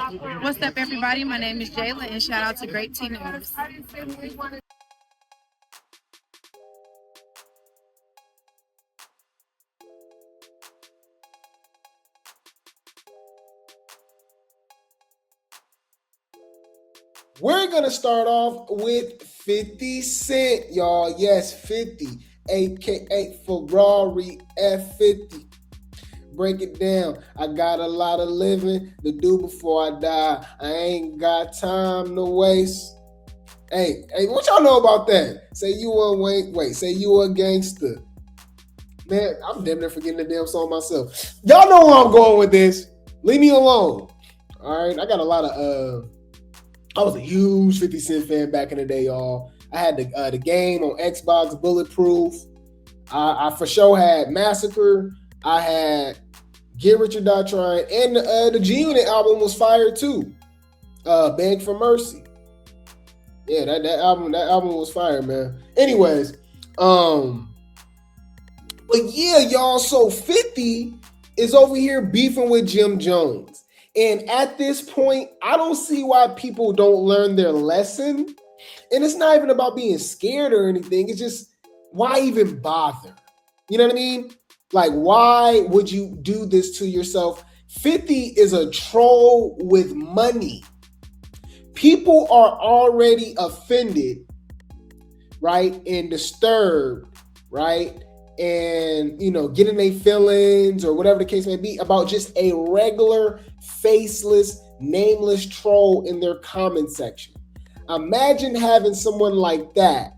What's up, everybody? My name is Jayla, and shout out to Grape Tea News. We're going to start off with 50 Cent, y'all. Yes, 50, aka Ferrari F50. Break it down. I got a lot of living to do before I die. I ain't got time to waste. Hey, what y'all know about that? Say you say you a gangster. Man, I'm damn near forgetting the damn song myself. Y'all know where I'm going with this. Leave me alone. All right, I got a lot of I was a huge 50 Cent fan back in the day, y'all. I had the game on Xbox, Bulletproof. I for sure had Massacre. I had Get Rich or Die Trying, and the G-Unit album was fire too. Beg for Mercy. Yeah, that album was fire, man. Anyways, but yeah, y'all. So 50 is over here beefing with Jim Jones. And at this point, I don't see why people don't learn their lesson. And it's not even about being scared or anything. It's just, why even bother? You know what I mean? Like, why would you do this to yourself? 50 is a troll with money. People are already offended, right? And disturbed, right? And, getting their feelings or whatever the case may be about just a regular, faceless, nameless troll in their comment section. Imagine having someone like that,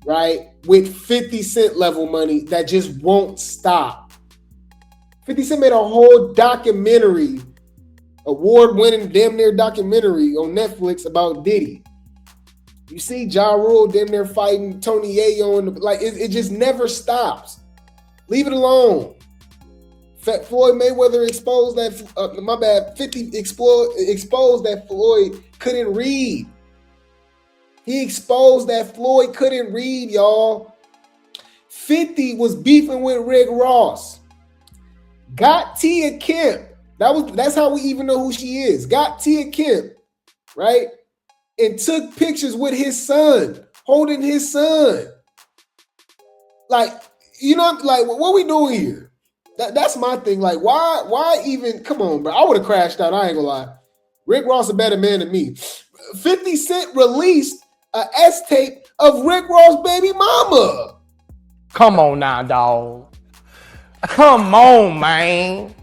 right, with 50 Cent level money that just won't stop. 50 Cent made a whole documentary, award-winning damn near documentary on Netflix about Diddy. You see Ja Rule damn near fighting Tony Yayo, it just never stops. Leave it alone. Floyd Mayweather exposed that, 50 exposed that Floyd couldn't read. He exposed that Floyd couldn't read, y'all. 50 was beefing with Rick Ross. Got Tia Kemp. That's how we even know who she is. Got Tia Kemp, right? And took pictures with his son, holding his son. What we doing here? That's my thing. Like, why even, come on, bro. I would have crashed out, I ain't gonna lie. Rick Ross a better man than me. 50 Cent released a S-tape of Rick Ross' baby mama. Come on now, dog. Come on, man.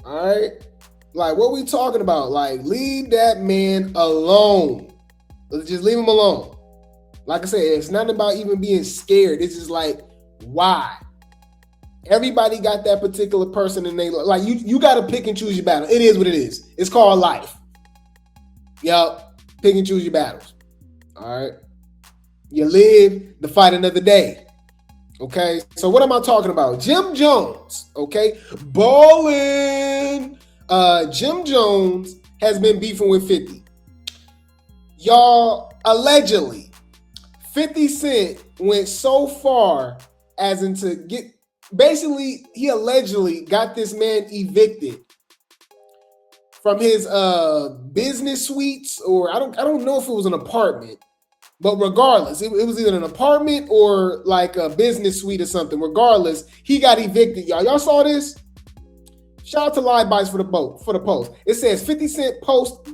All right. Like, what we talking about? Like, leave that man alone. Let's just leave him alone. Like I said, it's not about even being scared. It's just like, why? Everybody got that particular person and you got to pick and choose your battle. It is what it is. It's called life. Yup. Pick and choose your battles. All right. You live to fight another day. Okay, so what am I talking about? Jim Jones, okay? Ballin'. Jim Jones has been beefing with 50. Y'all, allegedly, 50 Cent went so far as he allegedly got this man evicted from his business suites, or I don't know if it was an apartment. But regardless, it was either an apartment or like a business suite or something. Regardless, he got evicted, y'all. Y'all saw this? Shout out to Live Bites for the post. It says 50 Cent post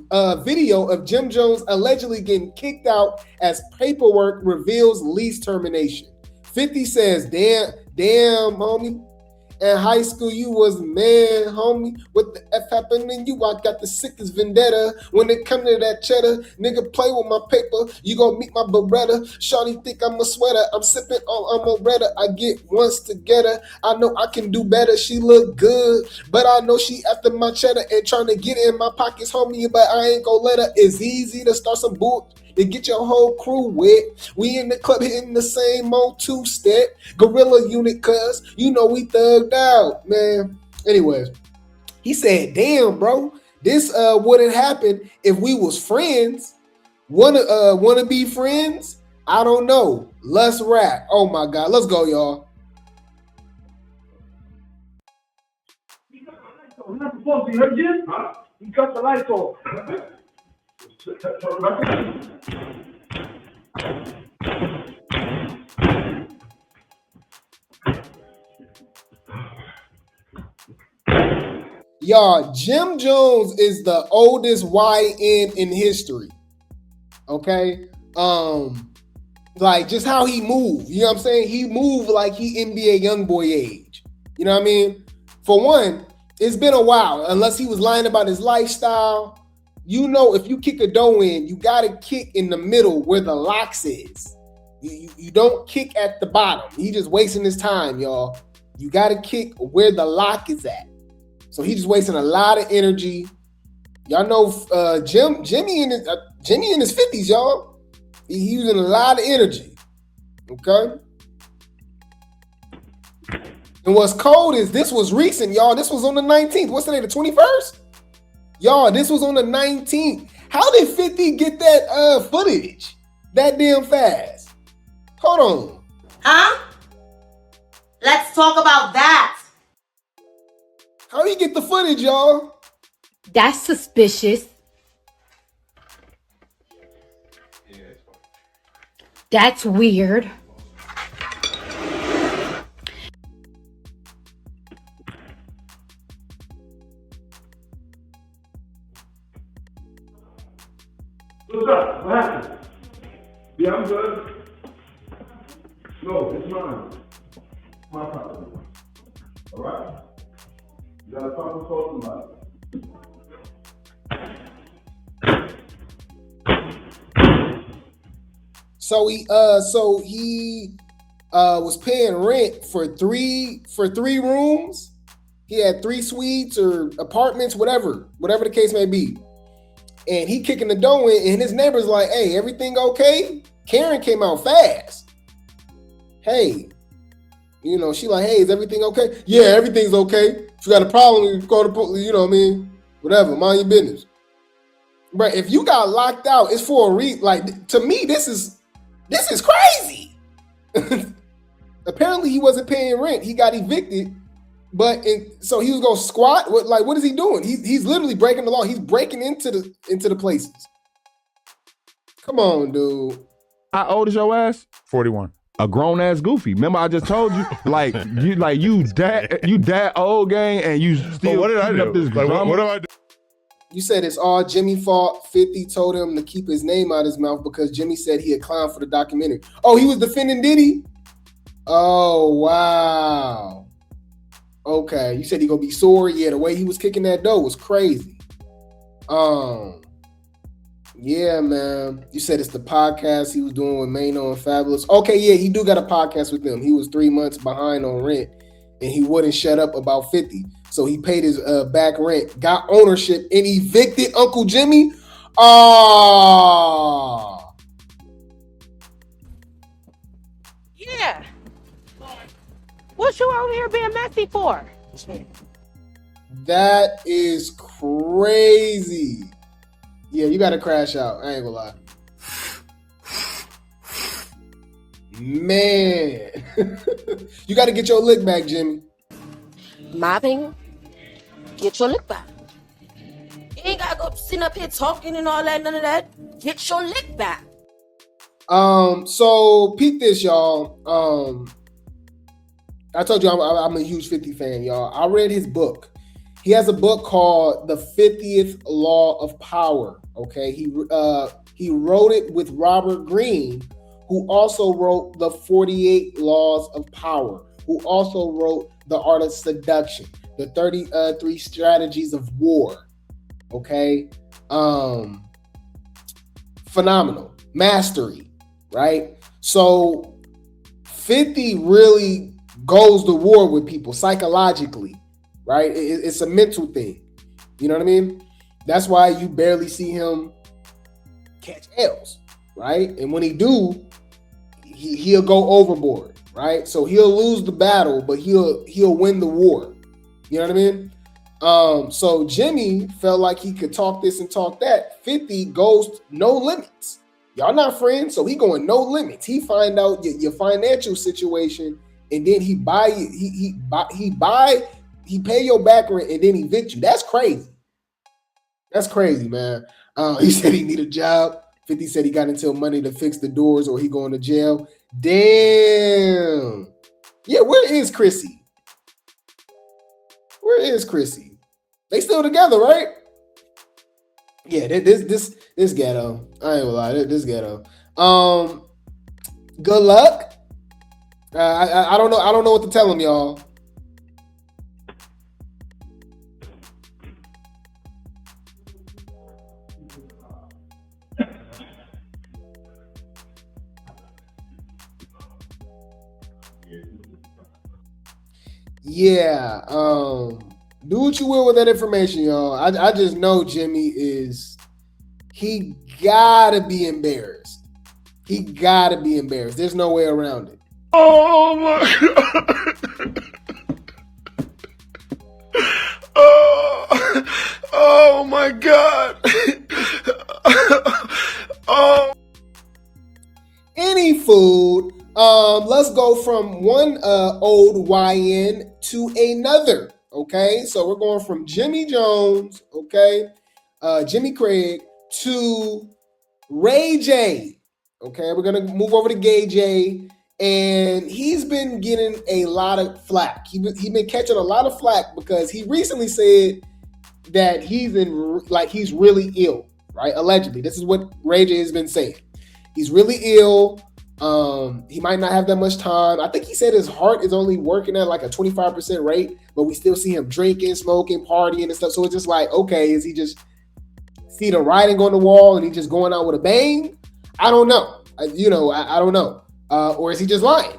video of Jim Jones allegedly getting kicked out as paperwork reveals lease termination. 50 says, damn, homie. In high school, you was man, homie. What the F happened to you? I got the sickest vendetta. When it come to that cheddar, nigga play with my paper. You gon' meet my Beretta. Shawty think I'm a sweater. I'm sipping on Amoretta. I get once together. I know I can do better. She look good, but I know she after my cheddar and trying to get in my pockets, homie. But I ain't gon' let her. It's easy to start some boot. To get your whole crew wet. We in the club hitting the same old two-step. Gorilla unit, cuz. You know we thugged out, man. Anyways, he said, damn, bro. This wouldn't happen if we was friends. Wanna be friends? I don't know. Let's rap. Oh, my God. Let's go, y'all. We're not supposed to, you heard Jim? Huh? He cut the lights off. Y'all, Jim Jones is the oldest YN in history. Okay? Like just how he moved. You know what I'm saying? He moved like he NBA YoungBoy age. You know what I mean? For one, it's been a while. Unless he was lying about his lifestyle. You know, if you kick a dough in, you gotta kick in the middle where the locks is. You don't kick at the bottom. He just wasting his time, y'all. You gotta kick where the lock is at. So he's just wasting a lot of energy. Y'all know Jimmy in his 50s, y'all. He's using a lot of energy. Okay? And what's cold is this was recent, y'all. This was on the 19th. What's today, the 21st? Y'all, this was on the 19th. How did 50 get that footage that damn fast? Hold on. Huh? Let's talk about that. How you get the footage, y'all? That's suspicious. That's weird. What's up? What happened? Yeah, I'm good. No, it's mine. My property. All right? You got a problem talking about it. So he was paying rent for three rooms. He had 3 suites or apartments, whatever the case may be. And he kicking the dough in, and his neighbor's like, "Hey, everything okay?" Karen came out fast. Hey, you know, she like, "Hey, is everything okay?" "Yeah, everything's okay. If you got a problem, you call the police, you know what I mean? Whatever, mind your business." But if you got locked out, it's for a reason. Like, to me, this is crazy. Apparently, he wasn't paying rent. He got evicted. So he was gonna squat. What is he doing? He's literally breaking the law. He's breaking into the places. Come on, dude. How old is your ass? 41. A grown ass goofy. Remember, I just told you, you that old gang, and you still what did I do? up this Like, what do I do? You said it's all Jimmy's fault. 50 told him to keep his name out of his mouth because Jimmy said he a clown for the documentary. Oh, he was defending Diddy? Oh, wow. Okay, you said he gonna be sore. Yeah, the way he was kicking that dough was crazy. Yeah, man. You said it's the podcast he was doing with Mano and Fabulous. Okay, yeah, he do got a podcast with them. He was 3 months behind on rent, and he wouldn't shut up about 50. So he paid his back rent, got ownership, and evicted Uncle Jimmy. Oh. Yeah. What you over here being messy for? That is crazy. Yeah, you gotta crash out. I ain't gonna lie. Man. You gotta get your lick back, Jimmy. Mopping, get your lick back. You ain't gotta go sitting up here talking and all that, none of that. Get your lick back. So peep this, y'all. I told you I'm a huge 50 fan, y'all. I read his book. He has a book called The 50th Law of Power. Okay, he wrote it with Robert Greene, who also wrote The 48 Laws of Power, who also wrote The Art of Seduction, The 33 Strategies of War. Okay, phenomenal mastery, right? So 50 really goes to war with people psychologically, right? It's a mental thing. You know what I mean? That's why you barely see him catch L's, right? And when he do, he'll go overboard, right? So he'll lose the battle, but he'll win the war. You know what I mean? So Jimmy felt like he could talk this and talk that. 50 goes no limits. Y'all not friends, so he going no limits. He find out your financial situation, and then he buy he pay your back rent and then evict you. That's crazy. That's crazy, man. He said he need a job. 50 said he got until Monday to fix the doors or he going to jail. Damn. Yeah, where is Chrissy? Where is Chrissy? They still together, right? Yeah, this ghetto. I ain't gonna lie, this ghetto. Good luck. I don't know. I don't know what to tell him, y'all. Yeah. Do what you will with that information, y'all. I just know Jimmy he gotta be embarrassed. He gotta be embarrassed. There's no way around it. Oh my God. Oh my God. Oh. Any food. Let's go from one old YN to another. Okay, so we're going from Jimmy Jones, okay, Jimmy Craig to Ray J. Okay, we're gonna move over to Gay J, and he's been getting a lot of flack. He's been catching a lot of flack because he recently said that he's really ill, right? Allegedly, this is what Ray J has been saying. He's really ill. He might not have that much time. I think he said his heart is only working at like a 25% rate, but we still see him drinking, smoking, partying and stuff. So it's just like, okay, is he just see the writing on the wall and he just going out with a bang? I don't know. I don't know. Or is he just lying?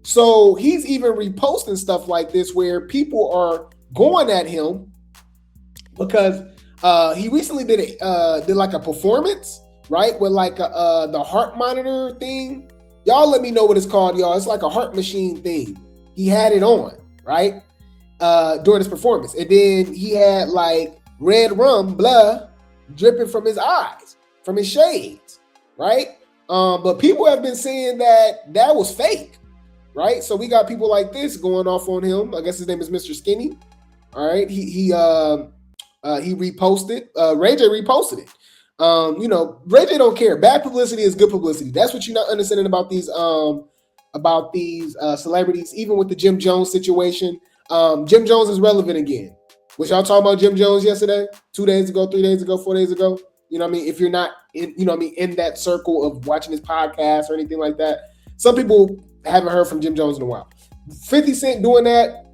So he's even reposting stuff like this where people are going at him because he recently did like a performance, right? With like the heart monitor thing. Y'all let me know what it's called, y'all. It's like a heart machine thing. He had it on, right? During his performance. And then he had like red rum, blood, dripping from his eyes, from his shades, right? But people have been saying that was fake, right? So we got people like this going off on him. I guess his name is Mr. Skinny. All right. He reposted. Ray J reposted it. Ray J don't care. Bad publicity is good publicity. That's what you're not understanding about these celebrities. Even with the Jim Jones situation, Jim Jones is relevant again. Was y'all talking about Jim Jones yesterday, 2 days ago, 3 days ago, 4 days ago? You know what I mean? If you're not in, in that circle of watching his podcast or anything like that, some people haven't heard from Jim Jones in a while. 50 Cent doing that,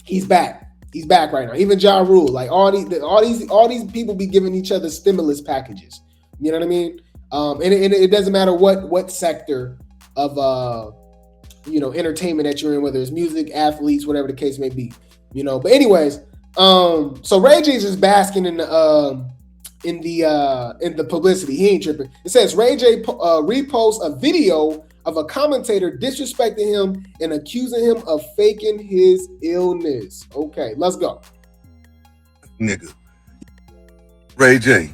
he's back. He's back right now. Even Ja Rule, like all these people be giving each other stimulus packages. You know what I mean? And it doesn't matter what sector of entertainment that you're in, whether it's music, athletes, whatever the case may be. But anyways, so Ray J is just basking in the publicity. He ain't tripping. It says Ray J reposts a video of a commentator disrespecting him and accusing him of faking his illness. Okay, let's go. Nigga. Ray J.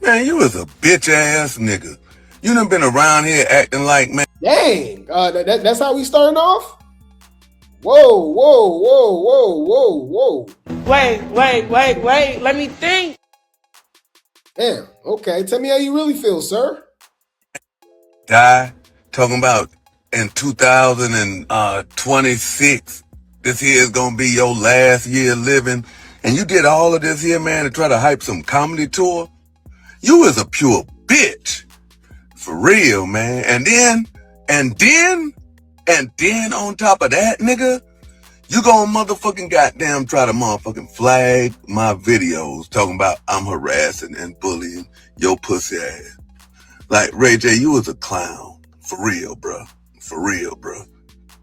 Man, you was a bitch ass nigga. You done been around here acting like, man. Dang, that's how we starting off? Whoa. Wait. Let me think. Damn, okay. Tell me how you really feel, sir. Die. Talking about in 2026, this here is gonna be your last year living, and you did all of this here, man, to try to hype some comedy tour. You is a pure bitch, for real, man. And then on top of that, nigga, you gonna motherfucking goddamn try to motherfucking flag my videos talking about I'm harassing and bullying your pussy ass. Like, Ray J, you was a clown. For real, bro.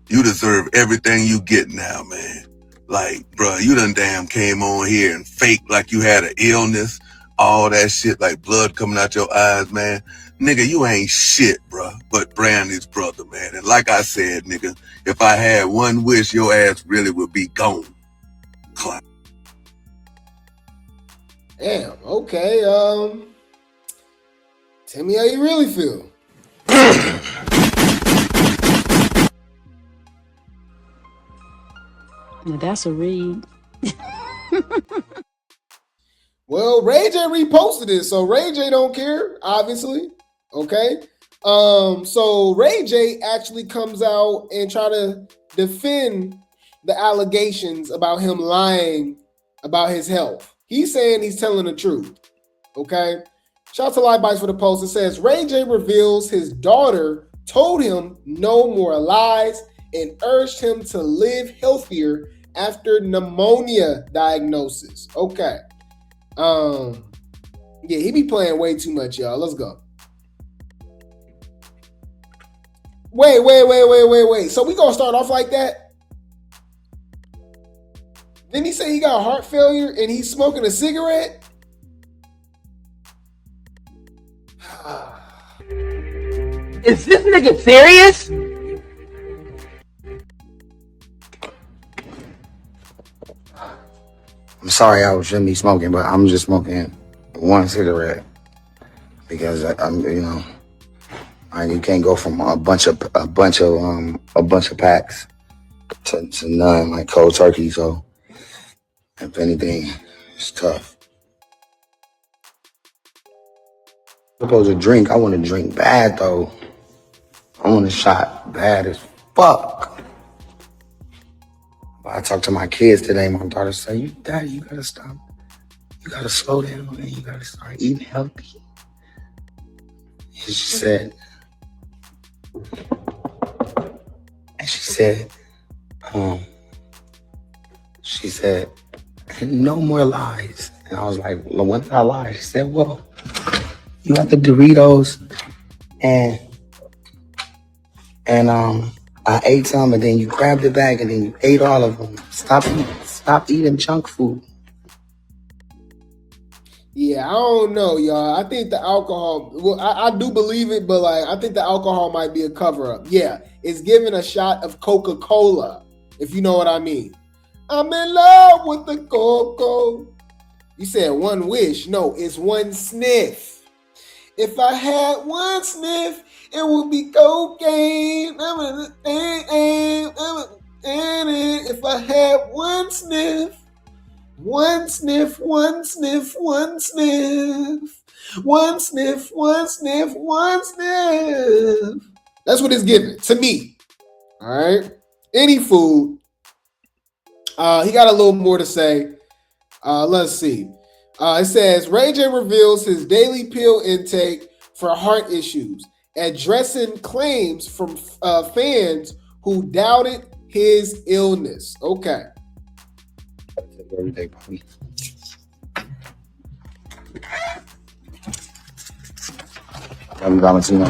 You deserve everything you get now, man. Like, bro, you done damn came on here and faked like you had an illness, all that shit, like blood coming out your eyes, man. Nigga, you ain't shit, bro, but Brandy's brother, man. And like I said, nigga, if I had one wish, your ass really would be gone. Clown. Damn, okay. Tell me how you really feel. Now that's a read. Well, Ray J reposted it, so Ray J don't care, obviously. Okay. So Ray J actually comes out and try to defend the allegations about him lying about his health. He's saying he's telling the truth. Okay. Shout out to Live Bites for the post. It says Ray J reveals his daughter told him no more lies and urged him to live healthier after pneumonia diagnosis. Okay. Yeah, he be playing way too much, y'all. Let's go. Wait. So we gonna start off like that? Then he say he got heart failure and he's smoking a cigarette? Is this nigga serious? I'm sorry I shouldn't be smoking, but I'm just smoking one cigarette because I'm, you can't go from a bunch of packs to none, like cold turkey. So if anything, it's tough. I'm supposed to drink. I want to drink bad though. I want a shot bad as fuck. I talked to my kids today. My daughter said, Daddy, you gotta stop. You gotta slow down and you gotta start eating healthy. And she said, no more lies. And I was like, well, when did I lie? She said, well, you got the Doritos and I ate some and then you grabbed the bag and then you ate all of them. Stop eating junk food. Yeah, I don't know, y'all. I think the alcohol, well, I do believe it, but I think the alcohol might be a cover-up. Yeah, it's giving a shot of Coca-Cola, if you know what I mean. I'm in love with the Coco. You said one wish. No, it's one sniff. If I had one sniff, it would be cocaine. If I had one sniff. One sniff. That's what it's giving to me. All right. Any food. He got a little more to say. Let's see. It says Ray J reveals his daily pill intake for heart issues, addressing claims from fans who doubted his illness. Okay. Every day, buddy. I'm Valentino.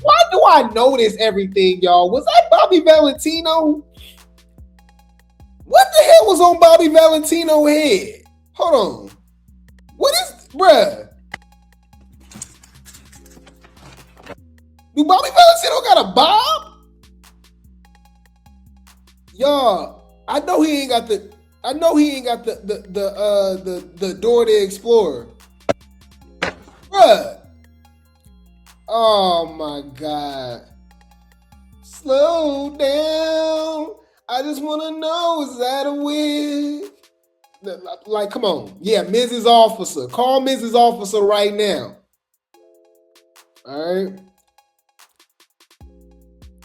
Why do I notice everything, y'all? Was that Bobby Valentino? What the hell was on Bobby Valentino's head? Hold on. What is, bruh? Do Bobby Valentino got a bob? Y'all, I know he ain't got the Door to Explorer. Bruh. Oh my God. Slow down. I just want to know, is that a wig? Like, come on. Yeah, Mrs. Officer. Call Mrs. Officer right now. All right.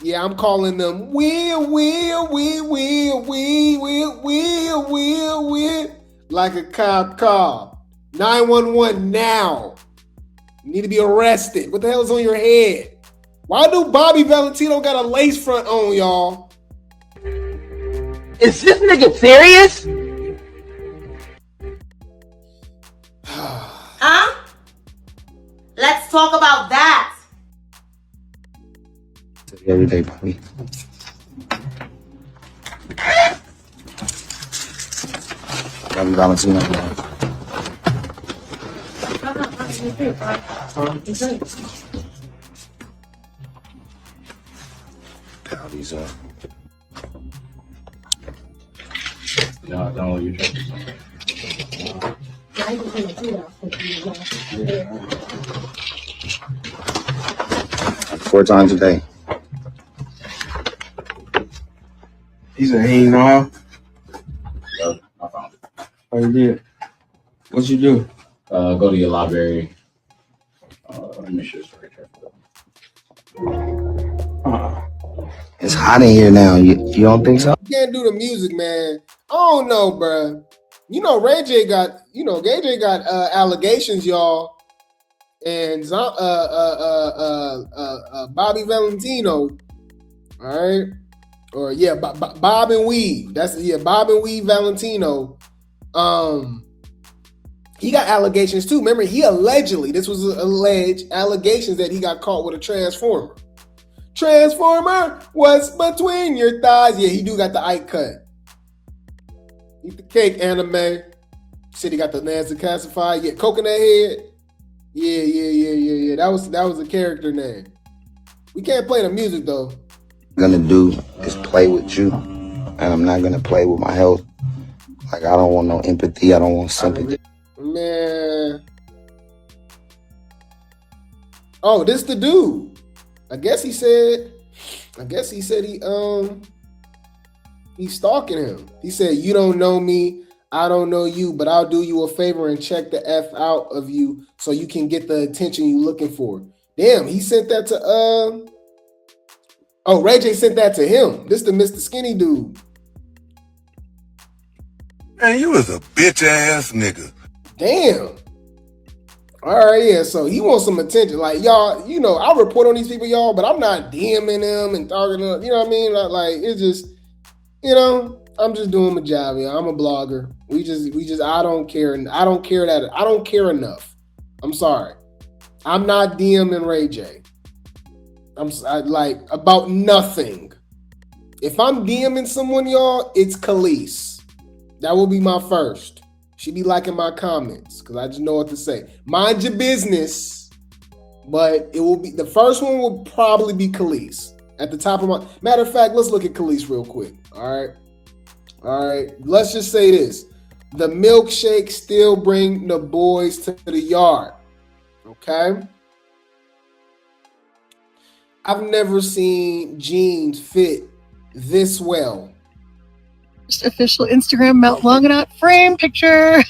Yeah, I'm calling them wheel. Like a cop car. 911 now. You need to be arrested. What the hell is on your head? Why do Bobby Valentino got a lace front on, y'all? Is this nigga serious? Huh? Let's talk about that. Every day, buddy. I'm Valentino. Pal these up. No, you don't. 4 times a day. He said he ain't know how. Yo, I found it. Oh, you did? What you do? Go to your library. Let me show you right here. It's hot in here now. You don't think so? You can't do the music, man. I don't know, bruh. You know, Ray J got, Gay got allegations, y'all. And Bobby Valentino, all right? Or yeah, Bob and Weave. Bob and Weave Valentino. He got allegations too. Remember, this was alleged allegations that he got caught with a transformer. Transformer, what's between your thighs? Yeah, he do got the Ike cut. Eat the cake, anime. Said he got the Nancy Classified. Yeah, coconut head. Yeah. That was a character name. We can't play the music though. What I'm gonna do is play with you, and I'm not gonna play with my health. Like, I don't want no empathy. I don't want sympathy. Man. Oh, this the dude. I guess he said he's stalking him. He said, "You don't know me, I don't know you, but I'll do you a favor and check the F out of you so you can get the attention you're looking for." Damn, he sent that to Ray J sent that to him. This the Mr. Skinny dude. Man, you was a bitch ass nigga. Damn. All right, yeah. So he wants some attention. Like, y'all, I report on these people, y'all, but I'm not DMing them and talking to them. You know what I mean? Like it's just, I'm just doing my job, y'all. I'm a blogger. We just, I don't care. I don't care enough. I'm sorry. I'm not DMing Ray J. I like about nothing. If I'm DMing someone, y'all, it's Khalees. That will be my first. She be liking my comments because I just know what to say. Mind your business, but it will be the first one will probably be Khalees at the top of my. Matter of fact, let's look at Khalees real quick. All right. Let's just say this: the milkshake still bring the boys to the yard. Okay. I've never seen jeans fit this well. Just official Instagram melt long enough frame picture.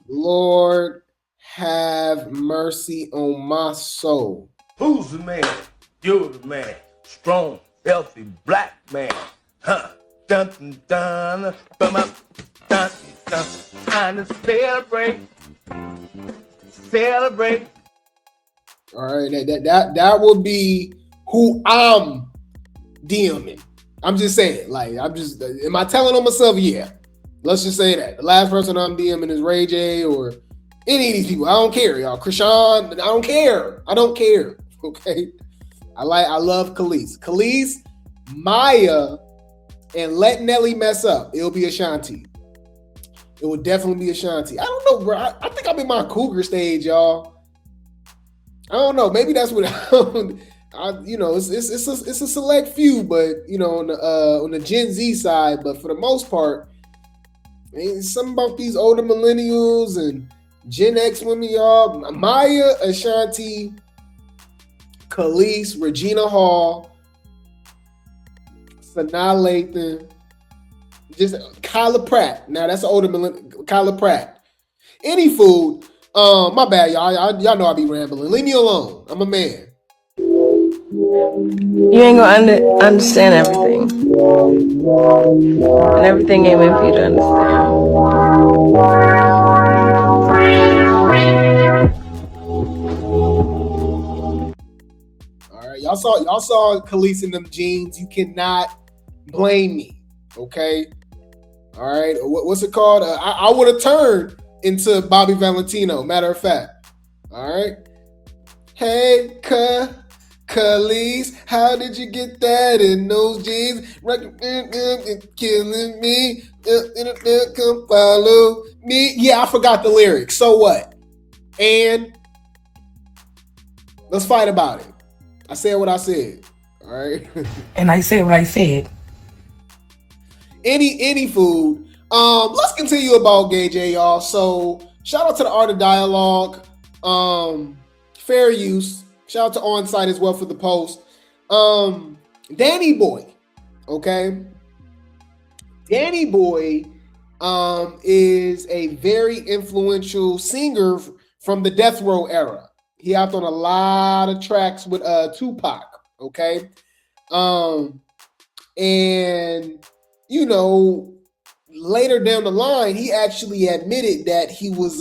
Lord have mercy on my soul. Who's the man? You're the man. Strong, healthy, black man. Huh? Dun dun dun. Bum up. Dun dun. Time to celebrate. Celebrate. All right, that will be who I'm DMing. I'm just saying, am I telling on myself? Yeah. Let's just say that. The last person I'm DMing is Ray J or any of these people. I don't care, y'all. Krishan, I don't care. Okay. I love Khalees. Khalees, Maya, and let Nelly mess up. It'll be Ashanti. It will definitely be Ashanti. I don't know, bro. I think I'm in my cougar stage, y'all. I don't know. Maybe that's what it's a select few, but on the Gen Z side, but for the most part, it's something about these older millennials and Gen X women, y'all. Maya, Ashanti, Khalees, Regina Hall, Sanaa Lathan, just Kyla Pratt. Now that's an older millennial. Kyla Pratt. Any food. My bad, y'all. Y'all know I be rambling. Leave me alone. I'm a man. You ain't gonna understand everything. And everything ain't meant for you to understand. All right, y'all saw Khalees in them jeans. You cannot blame me. Okay. All right. What's it called? I would have turned into Bobby Valentino. Matter of fact. All right. Hey, Khalees, how did you get that in those jeans? Killing me. Come follow me. Yeah, I forgot the lyrics. So what? And let's fight about it. I said what I said. All right. And I said what I said. Any food. Let's continue about Gay J, y'all. So shout out to the Art of Dialogue. Fair use. Shout out to On Site as well for the post. Danny Boy, okay? Danny Boy is a very influential singer from the Death Row era. He hopped on a lot of tracks with Tupac, okay? And you know, later down the line, he actually admitted that he was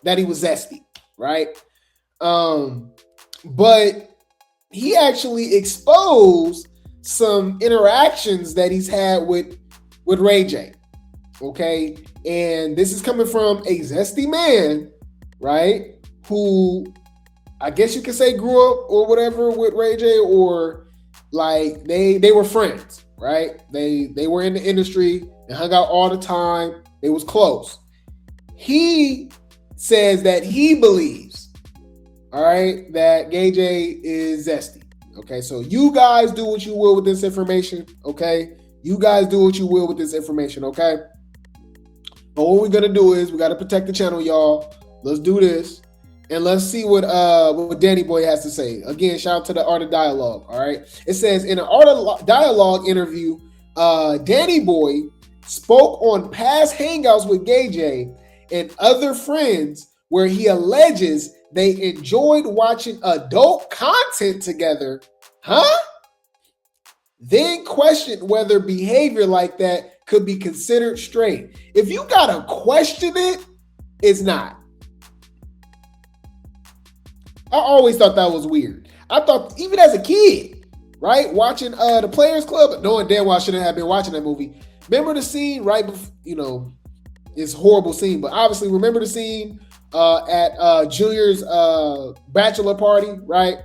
zesty, right? But he actually exposed some interactions that he's had with Ray J. Okay, and this is coming from a zesty man, right? Who I guess you could say grew up or whatever with Ray J, or like they were friends, right? They were in the industry, they hung out all the time, they was close. He says that he believes, all right, that Gay J is zesty. Okay, so you guys do what you will with this information, okay? You guys do what you will with this information, okay? But what we're gonna do is we gotta protect the channel, y'all. Let's do this, and let's see what Danny Boy has to say. Again, shout out to the Art of Dialogue. All right, it says in an Art of Dialogue interview, Danny Boy spoke on past hangouts with Gay J and other friends where he alleges they enjoyed watching adult content together, then questioned whether behavior like that could be considered straight. If you gotta question it, it's not. I always thought that was weird. I thought even as a kid, right, watching the Players Club, knowing damn well I shouldn't have been watching that movie. Remember the scene right before, you know, it's a horrible scene, but obviously remember the scene at Junior's bachelor party, right?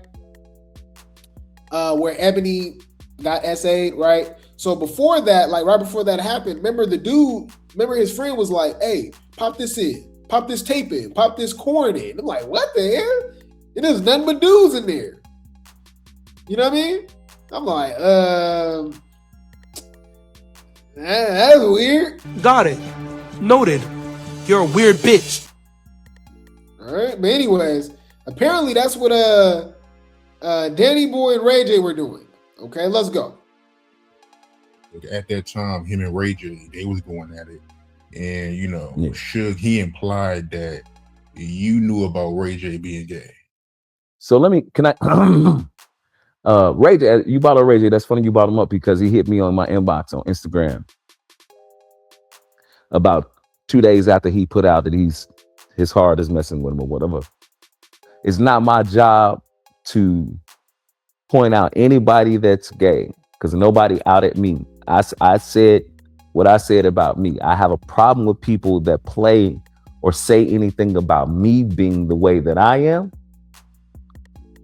Where Ebony got SA'd, right? So before that, like right before that happened, remember his friend was like, hey, pop this in, pop this tape in, pop this corn in. I'm like, what the hell? And there's nothing but dudes in there. You know what I mean? I'm like, that's weird. Got it. Noted. You're a weird bitch. All right, but anyways, apparently that's what Danny Boy and Ray J were doing. Okay, let's go. At that time, him and Ray J, they was going at it. And, you know, Suge, he implied that you knew about Ray J being gay. So can I, Ray J, you brought up Ray J, that's funny you brought him up because he hit me on my inbox on Instagram about 2 days after he put out that his heart is messing with him or whatever. It's not my job to point out anybody that's gay because nobody outed me. I said what I said about me. I have a problem with people that play or say anything about me being the way that I am.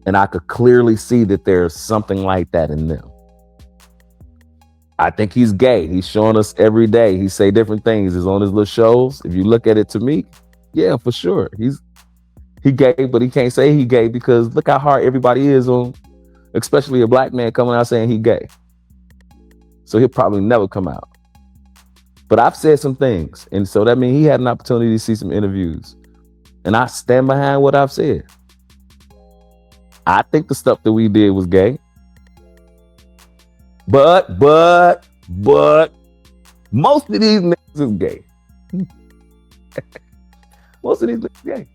And I could clearly see that there's something like that in them. I think he's gay. He's showing us every day. He say different things. He's on his little shows. If you look at it to me, yeah, for sure. He gay, but he can't say he gay because look how hard everybody is on, especially a black man coming out saying he gay. So he'll probably never come out. But I've said some things. And so that means he had an opportunity to see some interviews. And I stand behind what I've said. I think the stuff that we did was gay. But most of these niggas is gay. Most of these niggas gay.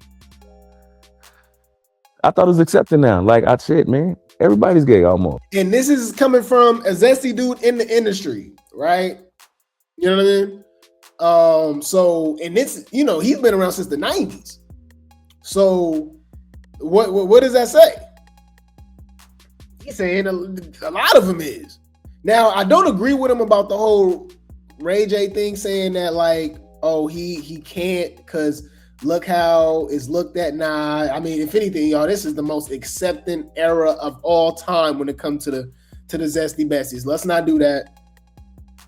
I thought it was accepted now. Like I said, man, everybody's gay almost. And this is coming from a zesty dude in the industry, right? You know what I mean? So, and this, you know, he's been around since the 90s. So what does that say? He's saying a lot of them is. Now, I don't agree with him about the whole Ray J thing, saying that like, oh, he can't because look how it's looked at. Nah, I mean, if anything, y'all, this is the most accepting era of all time when it comes to the zesty besties. Let's not do that.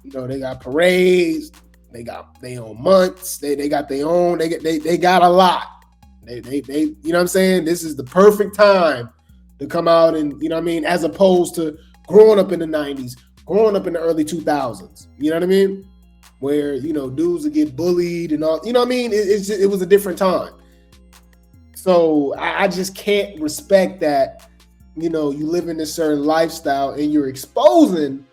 You know, they got parades, they got their own months, they got their own, they got a lot. They you know what I'm saying? This is the perfect time to come out and, you know what I mean, as opposed to growing up in the 90s, growing up in the early 2000s. You know what I mean? Where, you know, dudes would get bullied and all, you know what I mean? It was a different time. So I just can't respect that you live in a certain lifestyle and you're exposing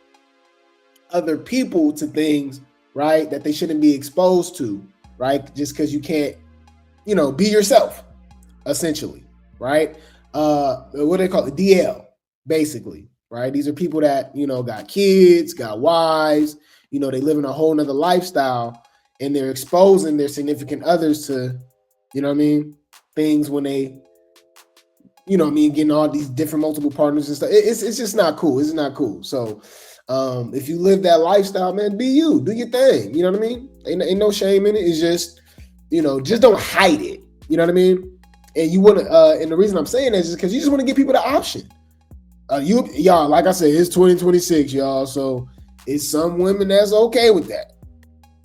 other people to things, right, that they shouldn't be exposed to, right? Just because you can't, be yourself, essentially, right? What do they call it? DL, basically, right? These are people that, got kids, got wives, they live in a whole nother lifestyle, and they're exposing their significant others to, things when they, getting all these different multiple partners and stuff. It's just not cool. It's not cool. So if you live that lifestyle, man, be you. Do your thing. You know what I mean? Ain't no shame in it. It's just, just don't hide it. You know what I mean? And you want to, and the reason I'm saying that is because you just want to give people the option. Y'all, like I said, it's 2026, y'all. So it's some women that's okay with that.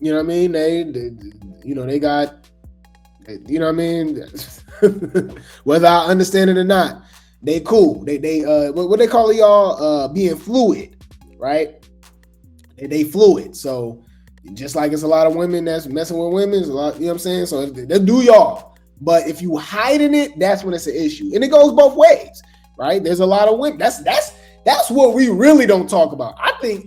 You know what I mean? They got, you know what I mean? Whether I understand it or not, they cool. They what they call it, y'all, being fluid, right? They fluid. So just like it's a lot of women that's messing with women, it's a lot, you know what I'm saying? So they do y'all. But if you hiding it, that's when it's an issue. And it goes both ways, right? There's a lot of women. That's what we really don't talk about. I think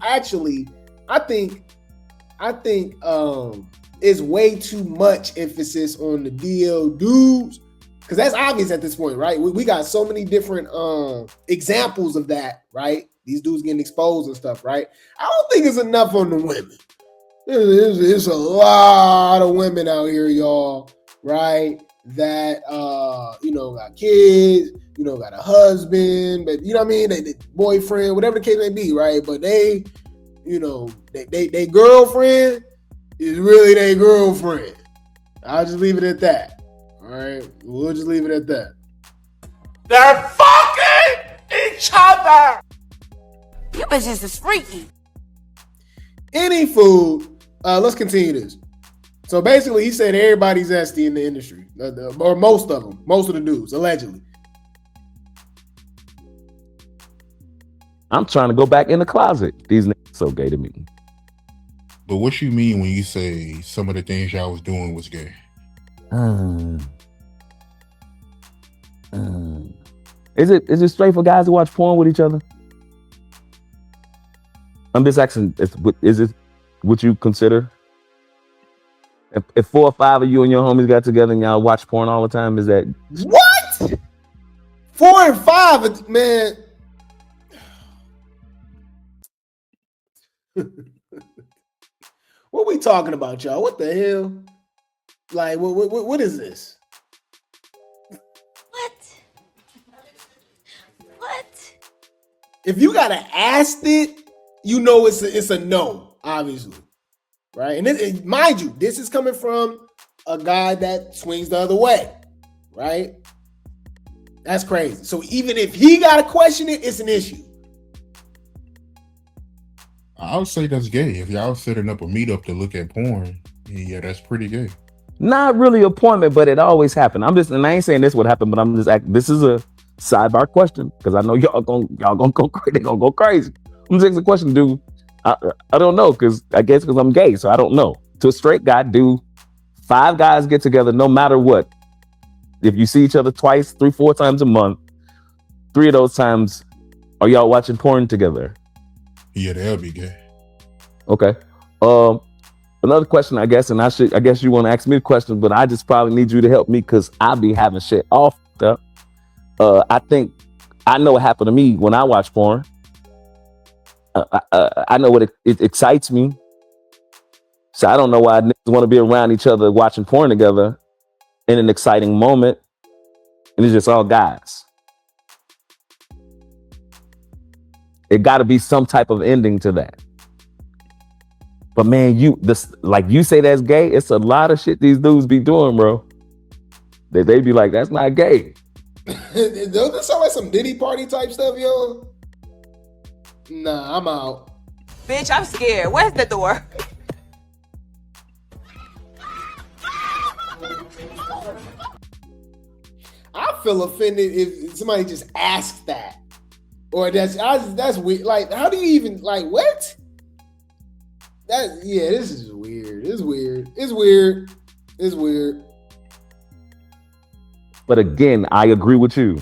it's way too much emphasis on the DL dudes, because that's obvious at this point, right? We got so many different examples of that, right? These dudes getting exposed and stuff, right? I don't think it's enough on the women. There's a lot of women out here, y'all, right? That got kids, got a husband, but you know what I mean, they boyfriend, whatever the case may be, right? But they girlfriend is really their girlfriend. I'll just leave it at that. All right, we'll just leave it at that. They're fucking each other. You bitches is freaky. Any food. Let's continue this. So basically, he said everybody's zesty in the industry, or most of them, most of the dudes, allegedly. I'm trying to go back in the closet. These niggas so gay to me. But what you mean when you say some of the things y'all was doing was gay? Is it straight for guys to watch porn with each other? I'm just asking, is it what you consider? If 4 or 5 of you and your homies got together and y'all watch porn all the time, is that what? 4 and 5, man. What we talking about, y'all? What the hell? Like, what is this? What? If you gotta ask it, it's a no, obviously, right? And mind you, this is coming from a guy that swings the other way, right? That's crazy. So even if he gotta question it, it's an issue. I would say that's gay. If y'all setting up a meetup to look at porn, yeah, that's pretty gay. not really appointment, but it always happened. And I ain't saying this would happen, but I'm just this is a sidebar question because I know y'all gonna go crazy. They gonna go crazy. I'm just asking a question, dude. I don't know because I'm gay, so I don't know. To a straight guy, do 5 guys get together no matter what? If you see each other twice, 3, 4 times a month, 3 of those times, are y'all watching porn together? Yeah, they'll be gay. Okay. Another question, I guess you want to ask me a question, but I just probably need you to help me because I be having shit all up. I think I know what happened to me when I watch porn. I know what it excites me. So I don't know why niggas want to be around each other watching porn together in an exciting moment. And it's just all guys. It got to be some type of ending to that. But man, you say that's gay. It's a lot of shit these dudes be doing, bro. They be like, that's not gay. Doesn't that sound like some Diddy party type stuff, yo? Nah, I'm out. Bitch, I'm scared. Where's the door? I feel offended if somebody just asks that. Or that's weird. Like, how do you even, like, what? This is weird. It's weird. But again, I agree with you.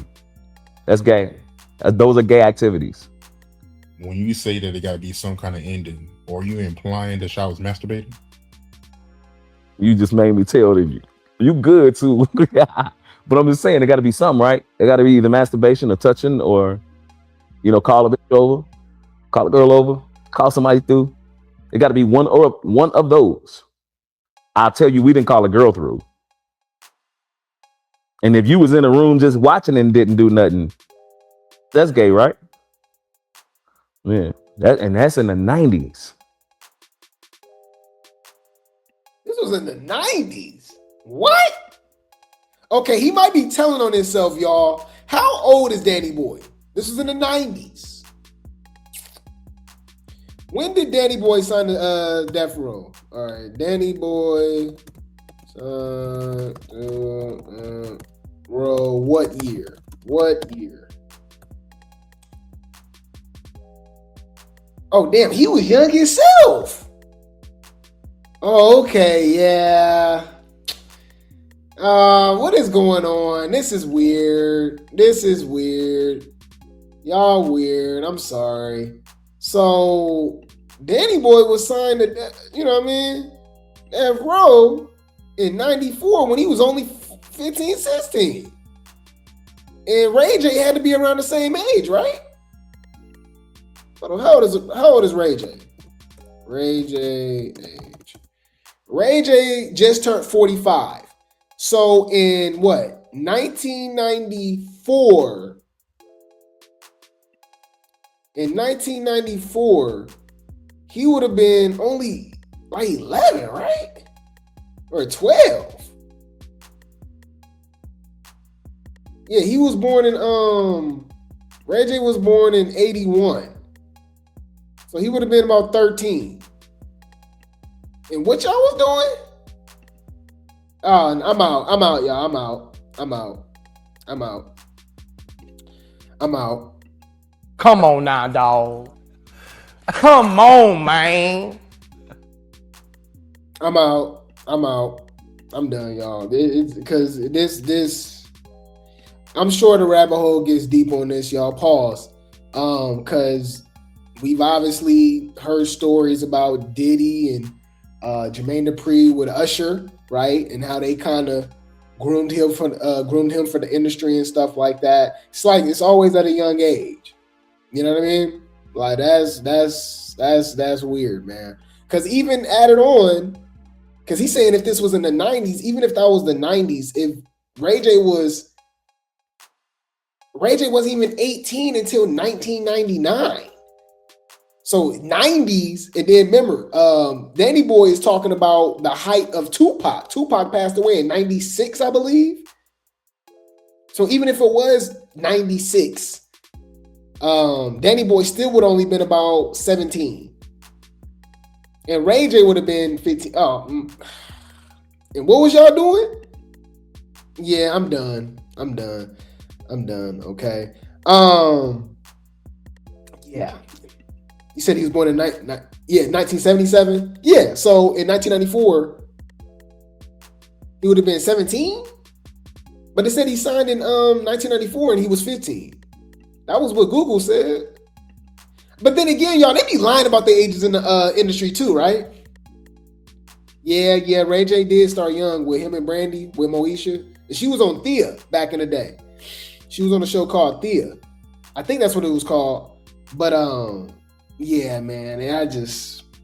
That's gay. Those are gay activities. When you say that it got to be some kind of ending, are you implying that y'all was masturbating? You just made me tell you good too. But I'm just saying, it got to be something, right? It got to be either masturbation or touching, or call a bitch over, call a girl over, call somebody through. It got to be one of those. I'll tell you, we didn't call a girl through. And if you was in a room just watching and didn't do nothing, that's gay, right? Yeah, that's in the 90s. This was in the 90s. What? Okay, he might be telling on himself, y'all. How old is Danny Boy? This was in the 90s. When did Danny Boy sign the Death Row? All right, Danny Boy Row. What year? What year? Oh, damn, he was young himself. Oh, okay, yeah. What is going on? This is weird. Y'all weird. I'm sorry. So, Danny Boy was signed to, Death Row in 94 when he was only 15, 16. And Ray J had to be around the same age, right? How old is Ray J? Ray J age. Ray J just turned 45. So in what? 1994. In 1994, he would have been only like 11, right? Or 12. Yeah, he was born in Ray J was born in 81. So he would have been about 13. And what y'all was doing? Oh, I'm out, y'all. I'm out. Come on now, dog. Come on, man. I'm out. I'm done, y'all. It's because this. I'm sure the rabbit hole gets deep on this, y'all. Pause. Because we've obviously heard stories about Diddy and Jermaine Dupri with Usher, right? And how they kind of groomed him for the industry and stuff like that. It's like it's always at a young age. You know what I mean? Like that's weird, man. Because even added on, because he's saying if this was in the 90s, even if that was the 90s, if Ray J wasn't even 18 until 1999. So 90s, and then remember, Danny Boy is talking about the height of Tupac. Tupac passed away in 96, I believe. So even if it was 96, Danny Boy still would only been about 17. And Ray J would have been 15. And what was y'all doing? Yeah, I'm done. Okay. Yeah. You said he was born in 1977? Yeah, so in 1994, he would have been 17? But it said he signed in 1994 and he was 15. That was what Google said. But then again, y'all, they be lying about their ages in the industry too, right? Yeah, Ray J did start young with him and Brandy, with Moesha. And she was on Thea back in the day. She was on a show called Thea. I think that's what it was called. But yeah, man,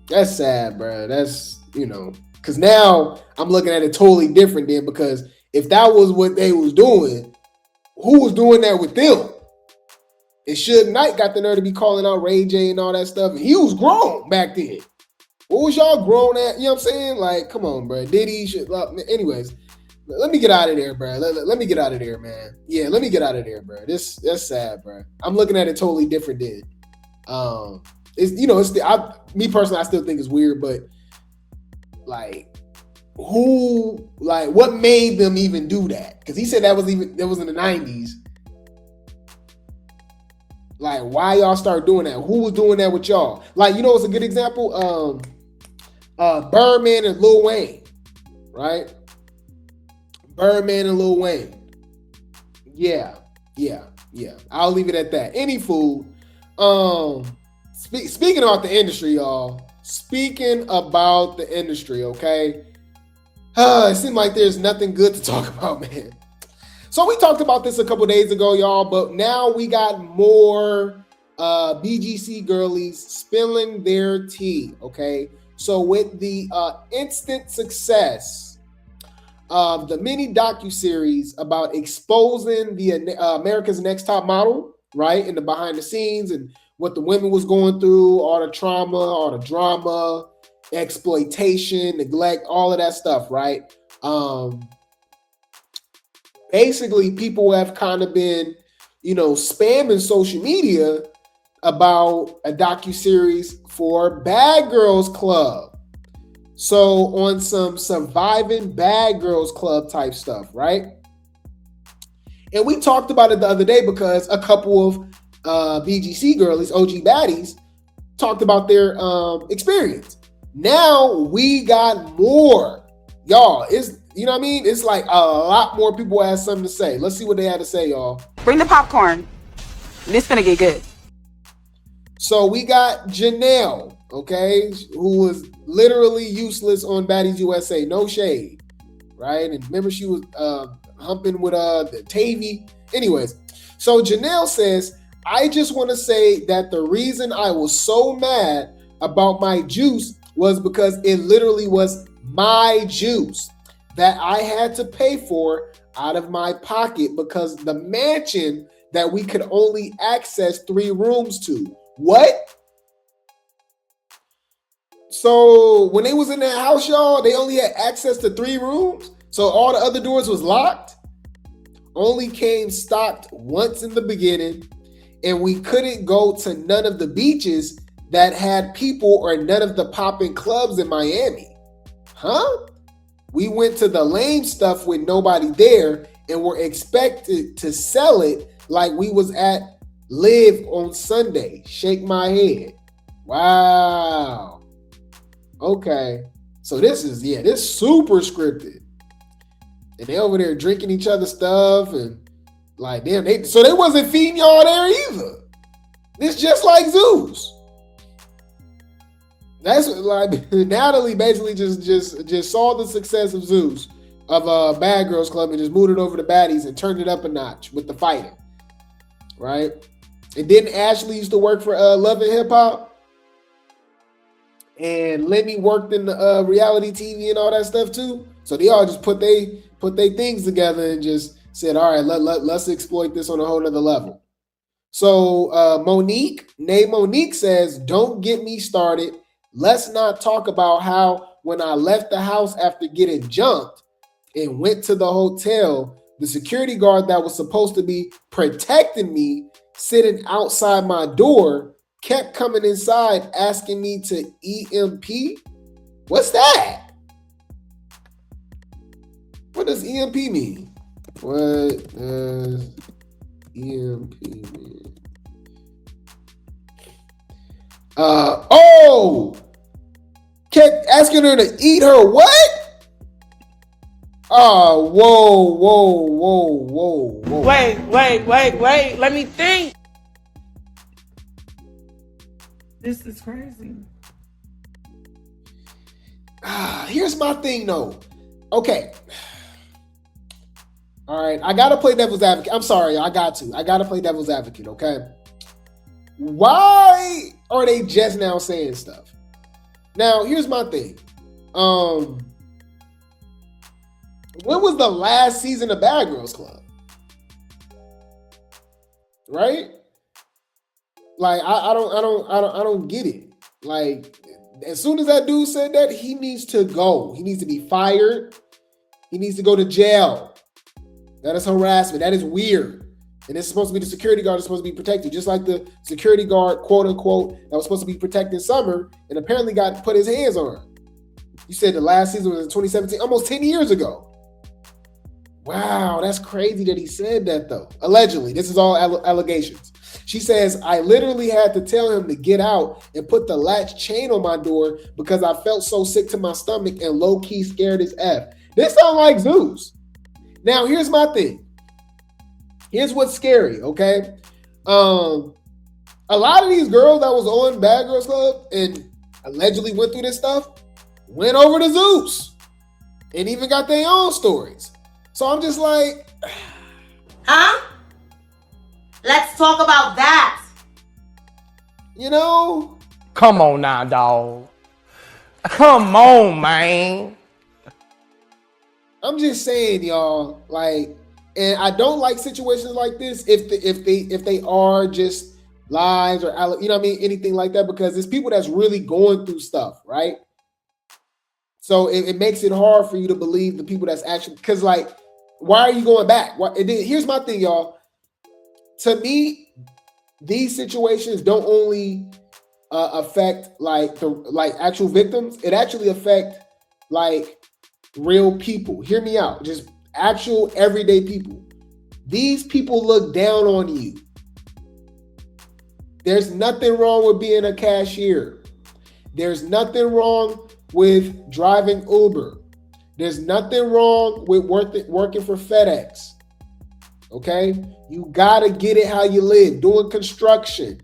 that's sad, bro. That's, because now I'm looking at it totally different then, because if that was what they was doing, who was doing that with them? And Suge Knight got the nerve to be calling out Ray J and all that stuff. And he was grown back then. What was y'all grown at? You know what I'm saying? Like, come on, bro. Diddy should. Anyways, let me get out of there, bro. Let me get out of there, man. Yeah, let me get out of there, bro. That's sad, bro. I'm looking at it totally different then. Me personally, I still think it's weird, but like, what made them even do that? Because he said that was in the 90s. Like, why y'all start doing that? Who was doing that with y'all? Like, it's a good example. Birdman and Lil Wayne, right? Birdman and Lil Wayne. Yeah. Yeah, I'll leave it at that. Any fool. Speaking about the industry, y'all. Speaking about the industry, okay? It seems like there's nothing good to talk about, man. So we talked about this a couple days ago, y'all, but now we got more BGC girlies spilling their tea, okay? So with the instant success of the mini docuseries about exposing the America's Next Top Model, right, in the behind the scenes and what the women was going through, all the trauma, all the drama, exploitation, neglect, all of that stuff, right? Basically, people have kind of been, spamming social media about a docuseries for Bad Girls Club. So on some surviving Bad Girls Club type stuff, right? And we talked about it the other day because a couple of BGC girlies, OG baddies, talked about their experience. Now we got more. Y'all, you know what I mean? It's like a lot more people have something to say. Let's see what they had to say, y'all. Bring the popcorn. This finna get good. So we got Janelle, okay, who was literally useless on Baddies USA. No shade, right? And remember she was humping with the Tavy. Anyways, so Janelle says, I just want to say that the reason I was so mad about my juice was because it literally was my juice that I had to pay for out of my pocket because the mansion that we could only access 3 rooms to. What? So when they was in that house, y'all, they only had access to 3 rooms? So all the other doors was locked? Only came stocked once in the beginning, and we couldn't go to none of the beaches that had people or none of the popping clubs in Miami. Huh? We went to the lame stuff with nobody there and were expected to sell it like we was at Live on Sunday. Shake my head. Wow. Okay. So this super scripted. And they over there drinking each other's stuff and like, damn, they wasn't feeding y'all there either. It's just like Zeus. That's like Natalie basically just saw the success of Zeus, of Bad Girls Club, and just moved it over to Baddies and turned it up a notch with the fighting. Right? And didn't Ashley used to work for Love and Hip Hop? And Lenny worked in the reality TV and all that stuff too. So they all just put they things together and just said, all right, let's exploit this on a whole nother level. So Monique says, don't get me started. Let's not talk about how when I left the house after getting jumped and went to the hotel, the security guard that was supposed to be protecting me, sitting outside my door, kept coming inside asking me to EMP. What's that? What does EMP mean? What does EMP mean? Kept asking her to eat her what? Oh, whoa. Wait. Let me think. This is crazy. Here's my thing though. Okay. All right. I got to play devil's advocate. I'm sorry. I got to play devil's advocate. Okay. Why are they just now saying stuff? Now, here's my thing. When was the last season of Bad Girls Club? Right? Like, I don't get it. Like, as soon as that dude said that, he needs to go. He needs to be fired. He needs to go to jail. That is harassment. That is weird. And it's supposed to be the security guard that's supposed to be protected, just like the security guard, quote unquote, that was supposed to be protecting Summer and apparently got put his hands on her. You said the last season was in 2017, almost 10 years ago. Wow, that's crazy that he said that though. Allegedly, this is all allegations. She says, I literally had to tell him to get out and put the latch chain on my door because I felt so sick to my stomach and low-key scared as F. This sounds like Zeus. Now, here's my thing. Here's what's scary, okay? A lot of these girls that was on Bad Girls Club and allegedly went through this stuff went over to Zeus and even got their own stories. So I'm just like, huh? Let's talk about that. You know? Come on now, dog. Come on, man. I'm just saying, y'all, like, and I don't like situations like this if they are just lies or, you know what I mean, anything like that, because it's people that's really going through stuff, right? So it makes it hard for you to believe the people that's actually, because like, why are you going back? And then here's my thing, y'all. To me, these situations don't only affect like actual victims. It actually affect like real people. Hear me out. Just actual everyday people. These people look down on you. There's nothing wrong with being a cashier. There's nothing wrong with driving Uber. There's nothing wrong with working for FedEx. Okay? You gotta get it how you live. Doing construction,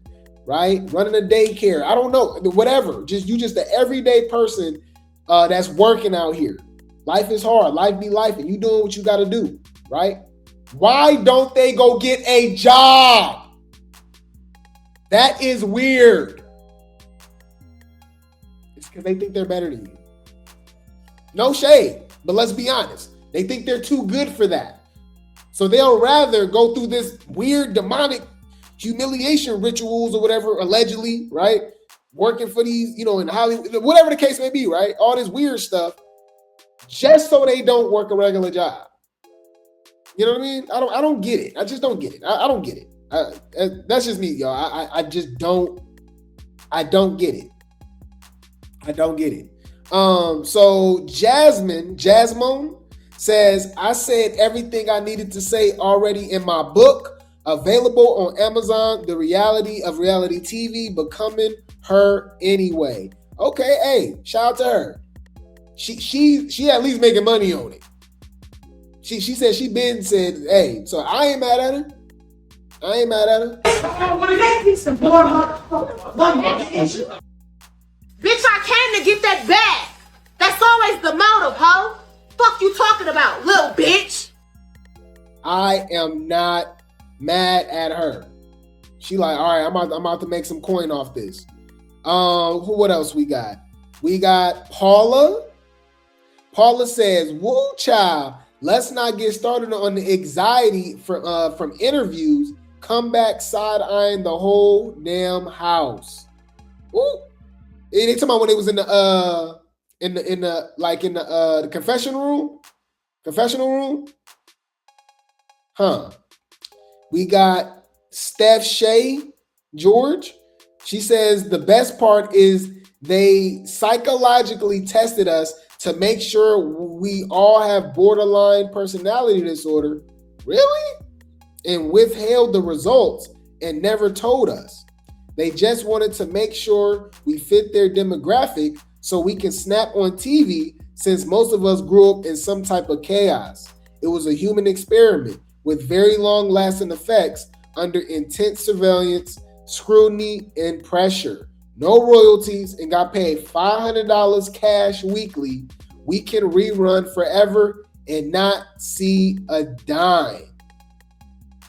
right? Running a daycare. I don't know. Whatever. You just the everyday person that's working out here. Life is hard. Life be life, and you doing what you gotta do, right? Why don't they go get a job? That is weird. It's because they think they're better than you. No shade, but let's be honest. They think they're too good for that. So they'll rather go through this weird demonic humiliation rituals or whatever, allegedly, right? Working for these, you know, in Hollywood, whatever the case may be, right? All this weird stuff, just so they don't work a regular job. You know what I mean? I don't get it. I just don't get it. I don't get it. That's just me, y'all. I just don't. I don't get it. I don't get it. So Jasmine says, I said everything I needed to say already in my book, available on Amazon, The Reality of Reality TV, Becoming Her Anyway. Okay, hey, shout out to her. She at least making money on it. She said she been said, hey, so I ain't mad at her. I ain't mad at her. Bitch, I came to get that bag. That's always the motive, ho. Fuck you talking about, little bitch. I am not mad at her. She like, all right, I'm about to make some coin off this. What else we got? We got Paula. Paula says, woo child, let's not get started on the anxiety from interviews. Come back side-eyeing the whole damn house. Ooh. They talking about when it was in the confessional room. Huh. We got Steph Shea George. She says the best part is they psychologically tested us to make sure we all have borderline personality disorder. Really? And withheld the results and never told us. They just wanted to make sure we fit their demographic so we can snap on TV, since most of us grew up in some type of chaos. It was a human experiment with very long-lasting effects under intense surveillance, scrutiny, and pressure. No royalties, and got paid $500 cash weekly. We can rerun forever and not see a dime.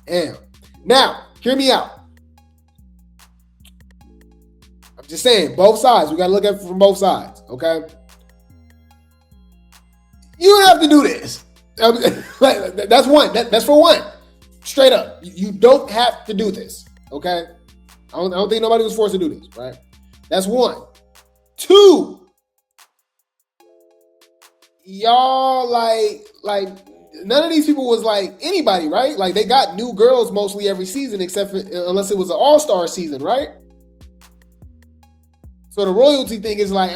Damn. Now, hear me out. I'm just saying, both sides. We got to look at it from both sides, okay? You don't have to do this. That's one. That's for one. Straight up. You don't have to do this, okay? I don't think nobody was forced to do this, right? That's one. Two, y'all like none of these people was like anybody, right? Like they got new girls mostly every season, except for unless it was an all-star season, right? So the royalty thing is like,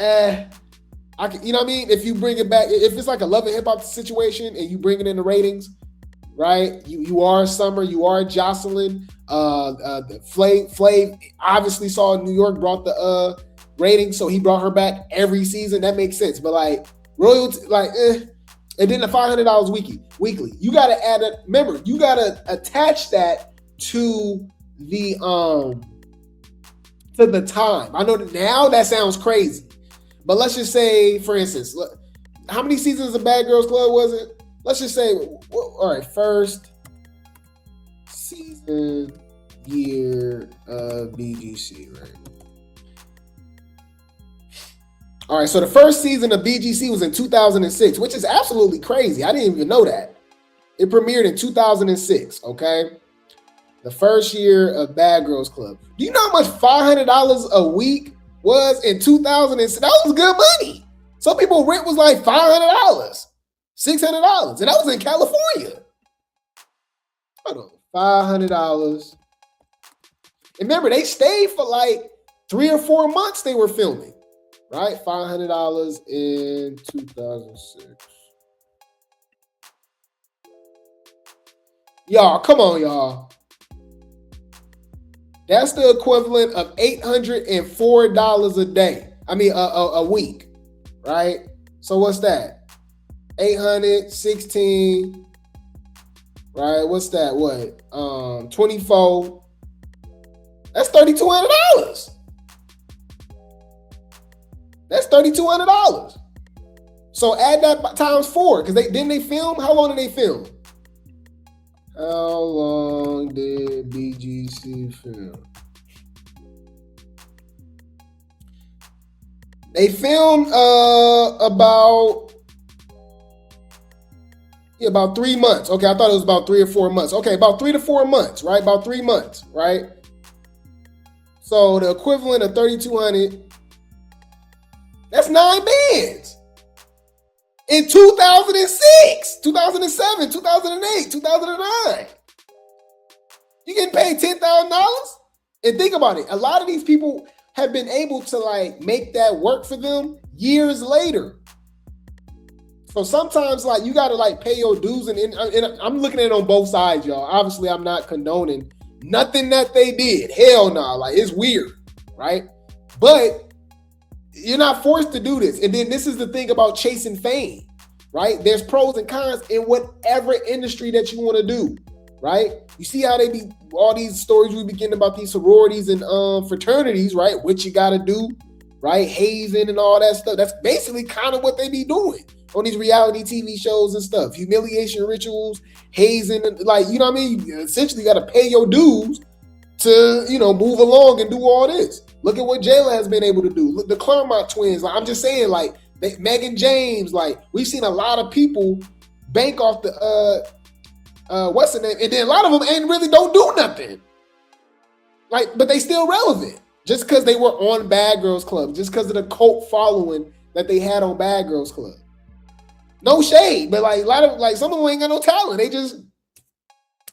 you know what I mean? If you bring it back, if it's like a Love and Hip Hop situation and you bring it in the ratings, right? You are Summer, you are Jocelyn. Flav obviously saw New York brought the ratings, so he brought her back every season. That makes sense. But like royalty, like And then the $500 weekly. You got to add it. Remember, you got to attach that to the time. I know that now that sounds crazy, but let's just say, for instance, how many seasons of Bad Girls Club was it? Let's just say, all right, first season year of BGC, right? All right, so the first season of BGC was in 2006, which is absolutely crazy. I didn't even know that. It premiered in 2006, okay? The first year of Bad Girls Club. Do you know how much $500 a week was in 2006? That was good money. Some people rent was like $500, $600, and that was in California. Hold on, $500. And remember, they stayed for like 3 or 4 months they were filming. Right? $500 in 2006. Y'all, come on, y'all. That's the equivalent of $804 a day. I mean, a week, right? So what's that? 816, right? What's that? What? 24. That's $3,200. That's $3,200. So add that times 4, because didn't they film? How long did they film? How long did BGC film? They filmed about 3 months. Okay, I thought it was about 3 or 4 months. Okay, about 3 to 4 months, right? About 3 months, right? So the equivalent of $3,200. That's 9 bands. In 2006, 2007, 2008, 2009. You getting paid $10,000? And think about it. A lot of these people have been able to like make that work for them years later. So sometimes like you got to like pay your dues. And I'm looking at it on both sides, y'all. Obviously, I'm not condoning nothing that they did. Hell no. Like it's weird, right? But you're not forced to do this. And then this is the thing about chasing fame, right? There's pros and cons in whatever industry that you want to do, right? You see how they be, all these stories we be getting about these sororities and fraternities, right? What you got to do, right? Hazing and all that stuff. That's basically kind of what they be doing on these reality TV shows and stuff. Humiliation rituals, hazing, like, you know what I mean? You essentially got to pay your dues to, you know, move along and do all this. Look at what Jayla has been able to do. Look, the Claremont twins. Like, I'm just saying, like, Megan James. Like, we've seen a lot of people bank off the what's the name? And then a lot of them don't do nothing. Like, but they still relevant just because they were on Bad Girls Club, just because of the cult following that they had on Bad Girls Club. No shade, but like a lot of some of them ain't got no talent. They just,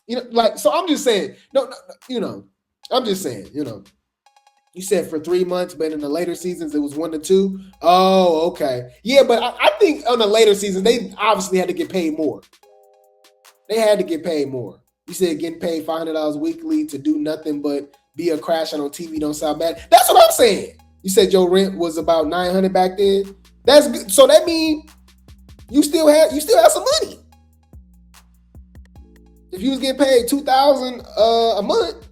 you know, like. So I'm just saying, no, you know, I'm just saying, you know. You said for 3 months, but in the later seasons, it was 1 to 2. Oh, okay. Yeah, but I think on the later seasons, they obviously had to get paid more. They had to get paid more. You said getting paid $500 weekly to do nothing but be a crash on TV don't sound bad. That's what I'm saying. You said your rent was about $900 back then. That's good. So that means you still have some money. If you was getting paid $2,000 a month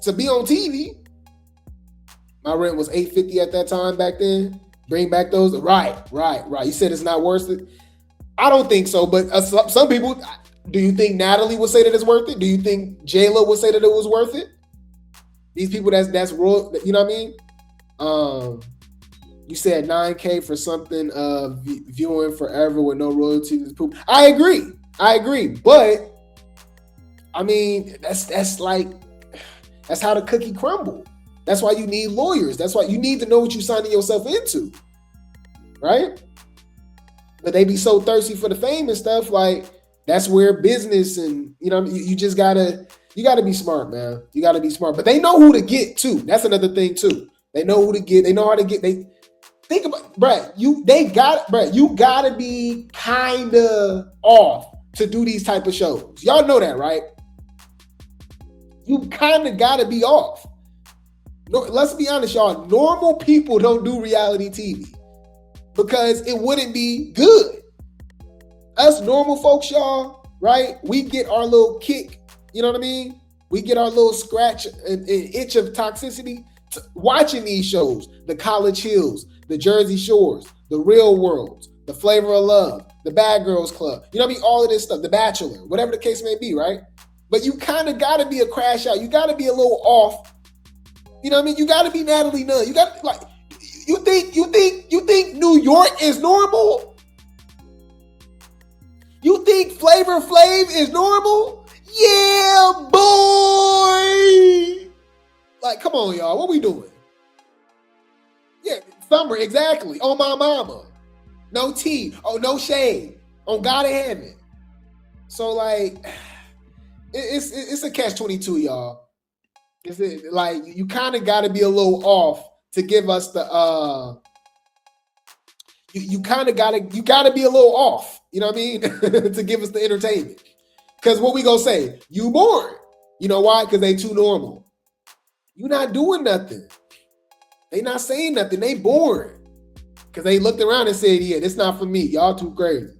to be on TV. My rent was $850 at that time back then. Bring back those. Right. You said it's not worth it. I don't think so, but some people, do you think Natalie would say that it's worth it? Do you think Jayla would say that it was worth it? These people that's real, you know what I mean? You said $9K for something viewing forever with no royalties. I agree. But I mean, that's how the cookie crumbled. That's why you need lawyers. That's why you need to know what you're signing yourself into, right? But they be so thirsty for the fame and stuff. Like that's where business and you just gotta be smart, man. You gotta be smart. But they know who to get too. That's another thing too. They know who to get. They know how to get. They think about, Brad. You gotta be kinda off to do these type of shows. Y'all know that, right? You kinda gotta be off. No, let's be honest, y'all. Normal people don't do reality TV because it wouldn't be good. Us normal folks, y'all, right? We get our little kick, you know what I mean? We get our little scratch and itch of toxicity watching these shows. The College Hills, the Jersey Shores, the Real Worlds, the Flavor of Love, the Bad Girls Club. You know what I mean? All of this stuff, The Bachelor, whatever the case may be, right? But you kind of got to be a crash out. You got to be a little off. You know what I mean? You got to be Natalie Nunn. You got like, you think New York is normal? You think Flavor Flav is normal? Yeah, boy. Like, come on, y'all. What we doing? Yeah, summer, exactly. On my mama. No tea. Oh, no shade. On God in heaven. So, like, it's a catch-22, y'all. Like, you kind of got to be a little off to give us the you got to be a little off, you know what I mean? To give us the entertainment. Because what we gonna say? You bored. You know why? Because they too normal. You not doing nothing. They not saying nothing. They bored. Because they looked around and said, yeah, this not for me. Y'all too crazy.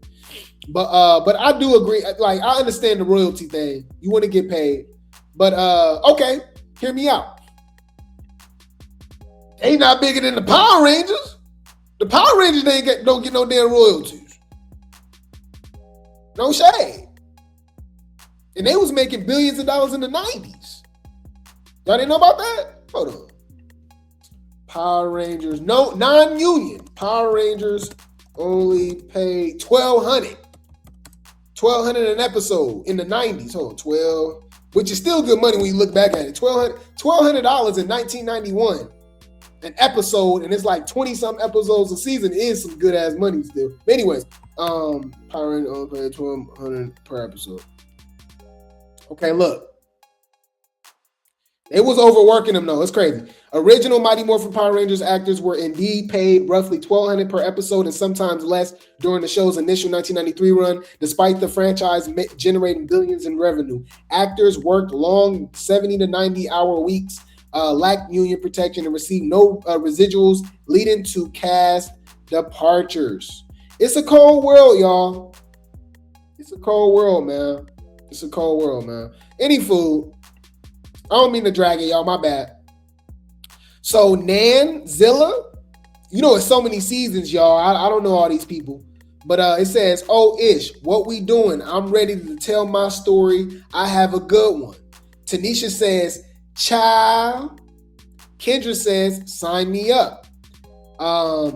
But I do agree. Like, I understand the royalty thing. You want to get paid. But okay, hear me out. They not bigger than the Power Rangers. The Power Rangers don't get no damn royalties. No shade. And they was making billions of dollars in the 90s. Y'all didn't know about that? Hold on. Power Rangers, no, non-union. Power Rangers only paid $1,200. $1,200 an episode in the 90s. Hold on, 12, which is still good money when you look back at it. $1,200 in 1991. An episode, and it's like 20-something episodes a season, is some good ass money still. But anyways, Power Rangers only paid $1,200 per episode. Okay, look. It was overworking them though. It's crazy. Original Mighty Morphin Power Rangers actors were indeed paid roughly $1,200 per episode and sometimes less during the show's initial 1993 run, despite the franchise generating billions in revenue. Actors worked long 70 to 90-hour weeks, lacked union protection, and received no residuals, leading to cast departures. It's a cold world, y'all. It's a cold world, man. It's a cold world, man. Any food. I don't mean to drag it, y'all. My bad. So Zilla, you know, it's so many seasons, y'all. I don't know all these people. But it says, oh, Ish, what we doing? I'm ready to tell my story. I have a good one. Tanisha says, child. Kendra says, sign me up.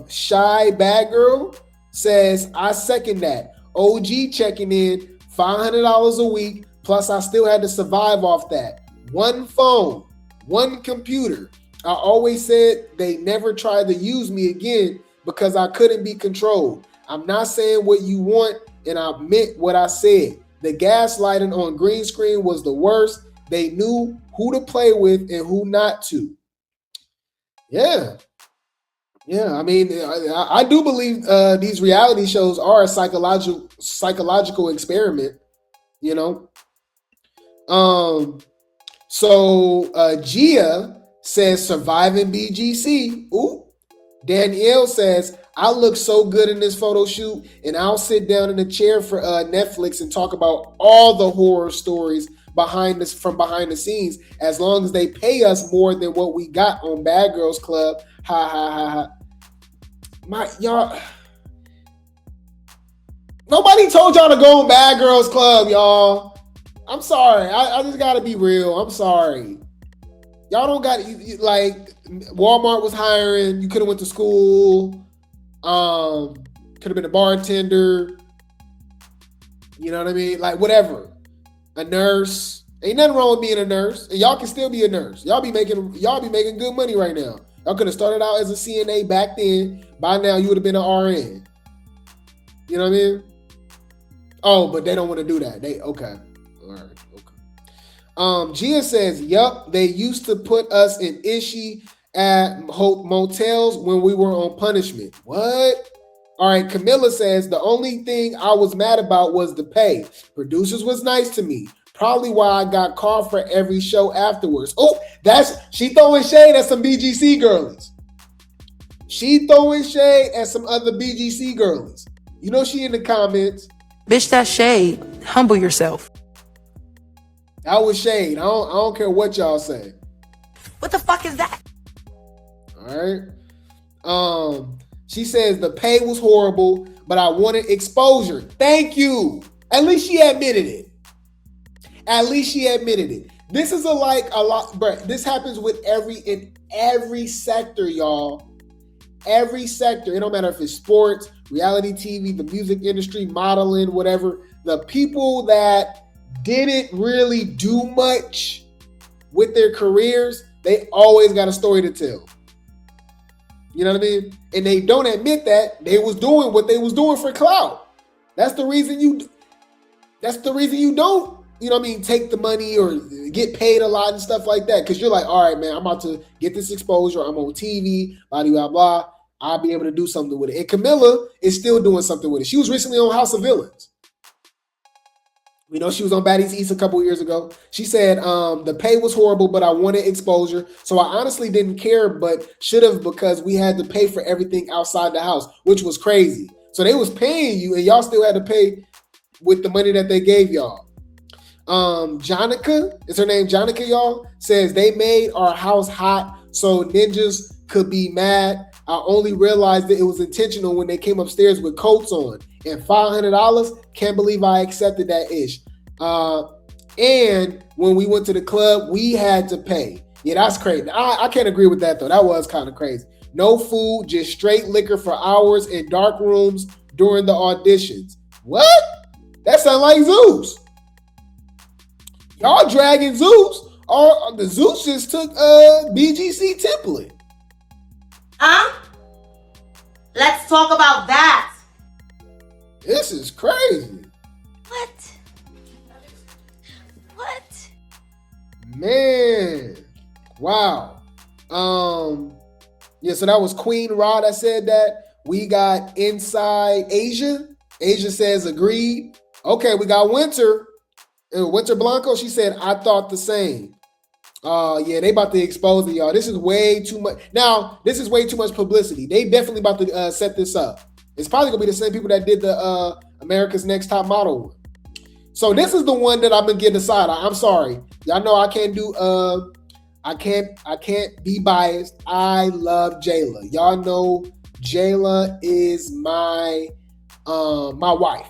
Shy Bad Girl says, I second that. OG checking in, $500 a week, plus I still had to survive off that. One phone, one computer. I always said they never tried to use me again because I couldn't be controlled. I'm not saying what you want, and I meant what I said. The gaslighting on green screen was the worst. They knew who to play with and who not to. Yeah. Yeah, I mean, I do believe these reality shows are a psychological experiment, you know. So Gia says surviving BGC. Ooh. Danielle says, I look so good in this photo shoot, and I'll sit down in a chair for Netflix and talk about all the horror stories from behind the scenes, as long as they pay us more than what we got on Bad Girls Club. Ha ha ha ha. Y'all, nobody told y'all to go on Bad Girls Club, y'all. I'm sorry. I just gotta be real. I'm sorry. Y'all don't got like Walmart was hiring. You could have went to school. Could have been a bartender. You know what I mean? Like whatever. A nurse. Ain't nothing wrong with being a nurse. And y'all can still be a nurse. Y'all be making good money right now. Y'all could have started out as a CNA back then. By now you would have been an RN. You know what I mean? Oh, but they don't want to do that. Okay. All right. Okay. Gia says, yup, they used to put us in Ishi at motels when we were on punishment. What? All right. Camilla says, the only thing I was mad about was the pay. Producers was nice to me. Probably why I got called for every show afterwards. Oh, she throwing shade at some BGC girlies. She throwing shade at some other BGC girlies. You know she in the comments. Bitch, that's shade. Humble yourself. That was shade. I don't care what y'all say. What the fuck is that? All right. She says the pay was horrible, but I wanted exposure. Thank you. At least she admitted it. This is a lot, bro. This happens in every sector, y'all. Every sector. It don't matter if it's sports, reality TV, the music industry, modeling, whatever. The people that didn't really do much with their careers, they always got a story to tell. You know what I mean? And they don't admit that they was doing what they was doing for clout. That's the reason you don't, you know what I mean, take the money or get paid a lot and stuff like that. Because you're like, all right, man, I'm about to get this exposure. I'm on TV, blah, blah, blah. I'll be able to do something with it. And Camilla is still doing something with it. She was recently on House of Villains. We know she was on Baddies East a couple of years ago. She said the pay was horrible, but I wanted exposure. So I honestly didn't care, but should have, because we had to pay for everything outside the house, which was crazy. So they was paying you and y'all still had to pay with the money that they gave y'all. Jonica, is her name Jonica, y'all? Says they made our house hot so ninjas could be mad. I only realized that it was intentional when they came upstairs with coats on. And $500, can't believe I accepted that ish. And when we went to the club, we had to pay. Yeah, that's crazy. I can't agree with that though. That was kind of crazy. No food, just straight liquor for hours in dark rooms during the auditions. What? That sounds like Zeus. Y'all dragging Zeus, or the Zeus just took BGC template. Huh? Let's talk about that. This is crazy. What? Man. Wow. Yeah, so that was Queen Rod that said that. We got Inside Asia. Asia says agreed. Okay, we got Winter. Winter Blanco, she said, I thought the same. Yeah, they about to expose it, y'all. This is way too much. Now, this is way too much publicity. They definitely about to set this up. It's probably gonna be the same people that did the America's Next Top Model one. So this is the one that I'm gonna get aside. I'm sorry, y'all know I can't do. I can't be biased. I love Jayla. Y'all know Jayla is my wife.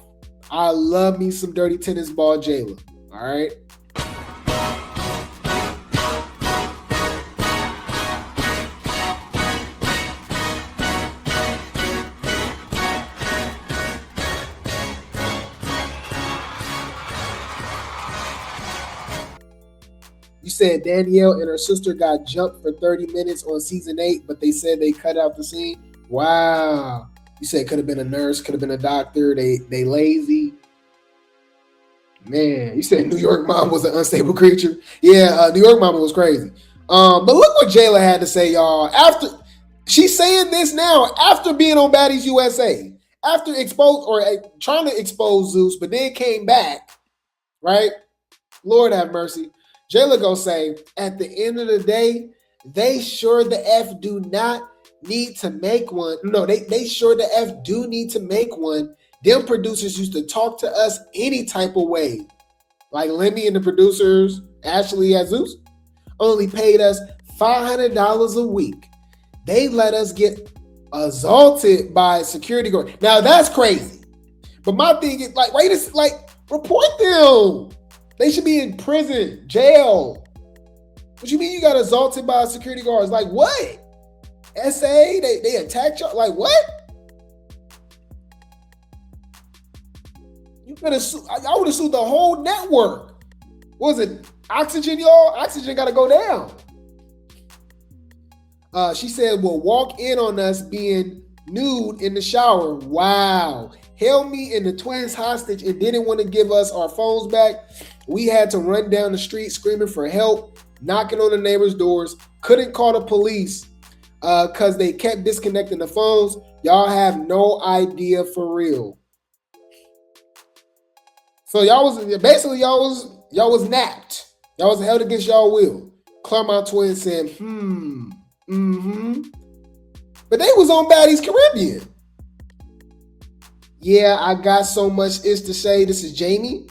I love me some dirty tennis ball Jayla. All right. You said Danielle and her sister got jumped for 30 minutes on season 8, but they said they cut out the scene. Wow. You said could have been a nurse, could have been a doctor. They lazy. Man, you said New York Mama was an unstable creature. Yeah, New York Mama was crazy. But look what Jayla had to say, y'all. After she's saying this now, after being on Baddies USA, after trying to expose Zeus, but then came back, right? Lord have mercy. Jayla gonna say, at the end of the day, they sure the F do not need to make one. No, they sure the F do need to make one. Them producers used to talk to us any type of way. Like Lemmy and the producers, Ashley at Zeus, only paid us $500 a week. They let us get assaulted by a security guard. Now that's crazy. But my thing is report them. They should be in prison, jail. What you mean you got assaulted by security guards? Like what? SA, they attacked y'all? Like what? You could have I would have sued the whole network. What was it? Oxygen, y'all? Oxygen gotta go down. She said, will walk in on us being nude in the shower. Wow. Held me and the twins hostage and didn't want to give us our phones back. We had to run down the street screaming for help, knocking on the neighbors' doors. Couldn't call the police because they kept disconnecting the phones. Y'all have no idea for real. So y'all was napped. Y'all was held against y'all will. Claremont twins said, But they was on Baddies Caribbean. Yeah, I got so much is to say. This is Jamie.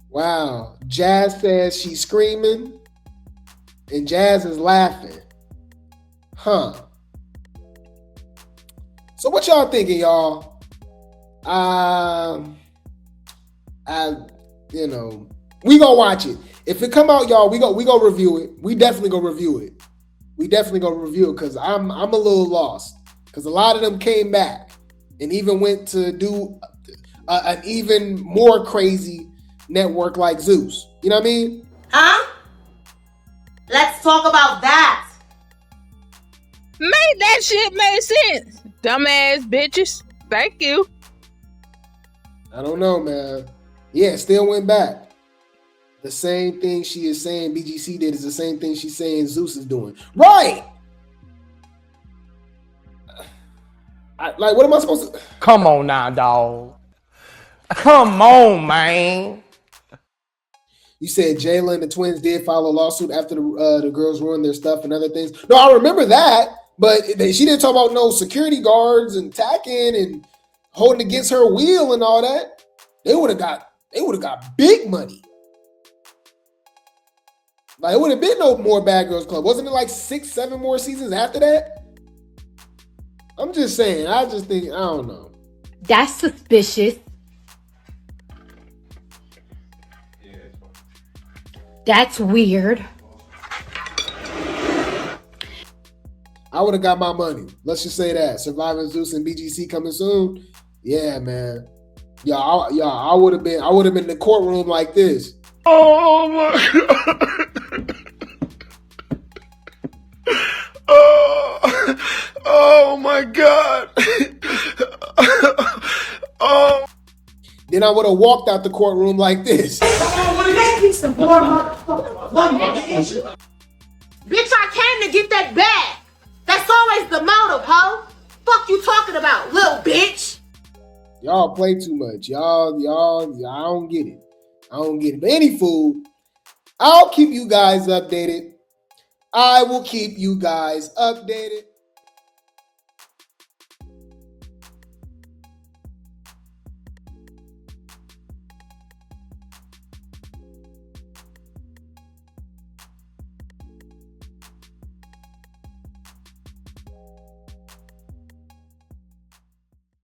Wow. Jazz says she's screaming and Jazz is laughing. Huh. So what y'all thinking, y'all? We gonna watch it. If it come out, y'all, we go review it. We definitely go review it. Because I'm a little lost. Because a lot of them came back and even went to do an even more crazy network like Zeus. You know what I mean? Huh? Let's talk about that. Make that shit make sense. Dumbass bitches. Thank you. I don't know, man. Yeah, still went back. The same thing she is saying BGC did is the same thing she's saying Zeus is doing. Right! What am I supposed to... Come on now, dog. Come on, man. You said Jayla and the twins did file a lawsuit after the girls ruined their stuff and other things. No, I remember that, but she didn't talk about no security guards and tacking and holding against her will and all that. They would have got big money. Like, it would have been no more Bad Girls Club. Wasn't it like 6-7 more seasons after that? I'm just saying. I just think, I don't know. That's suspicious. That's weird. I would have got my money. Let's just say that. Surviving Zeus and BGC coming soon. Yeah, man. I would have been in the courtroom like this. Oh my God. Oh my God. Oh. Then I would have walked out the courtroom like this. Bitch, I came to get that bag. That's always the motive, ho. Fuck you talking about, little bitch. Y'all play too much. Y'all, I don't get it. But anywho, I'll keep you guys updated. I will keep you guys updated.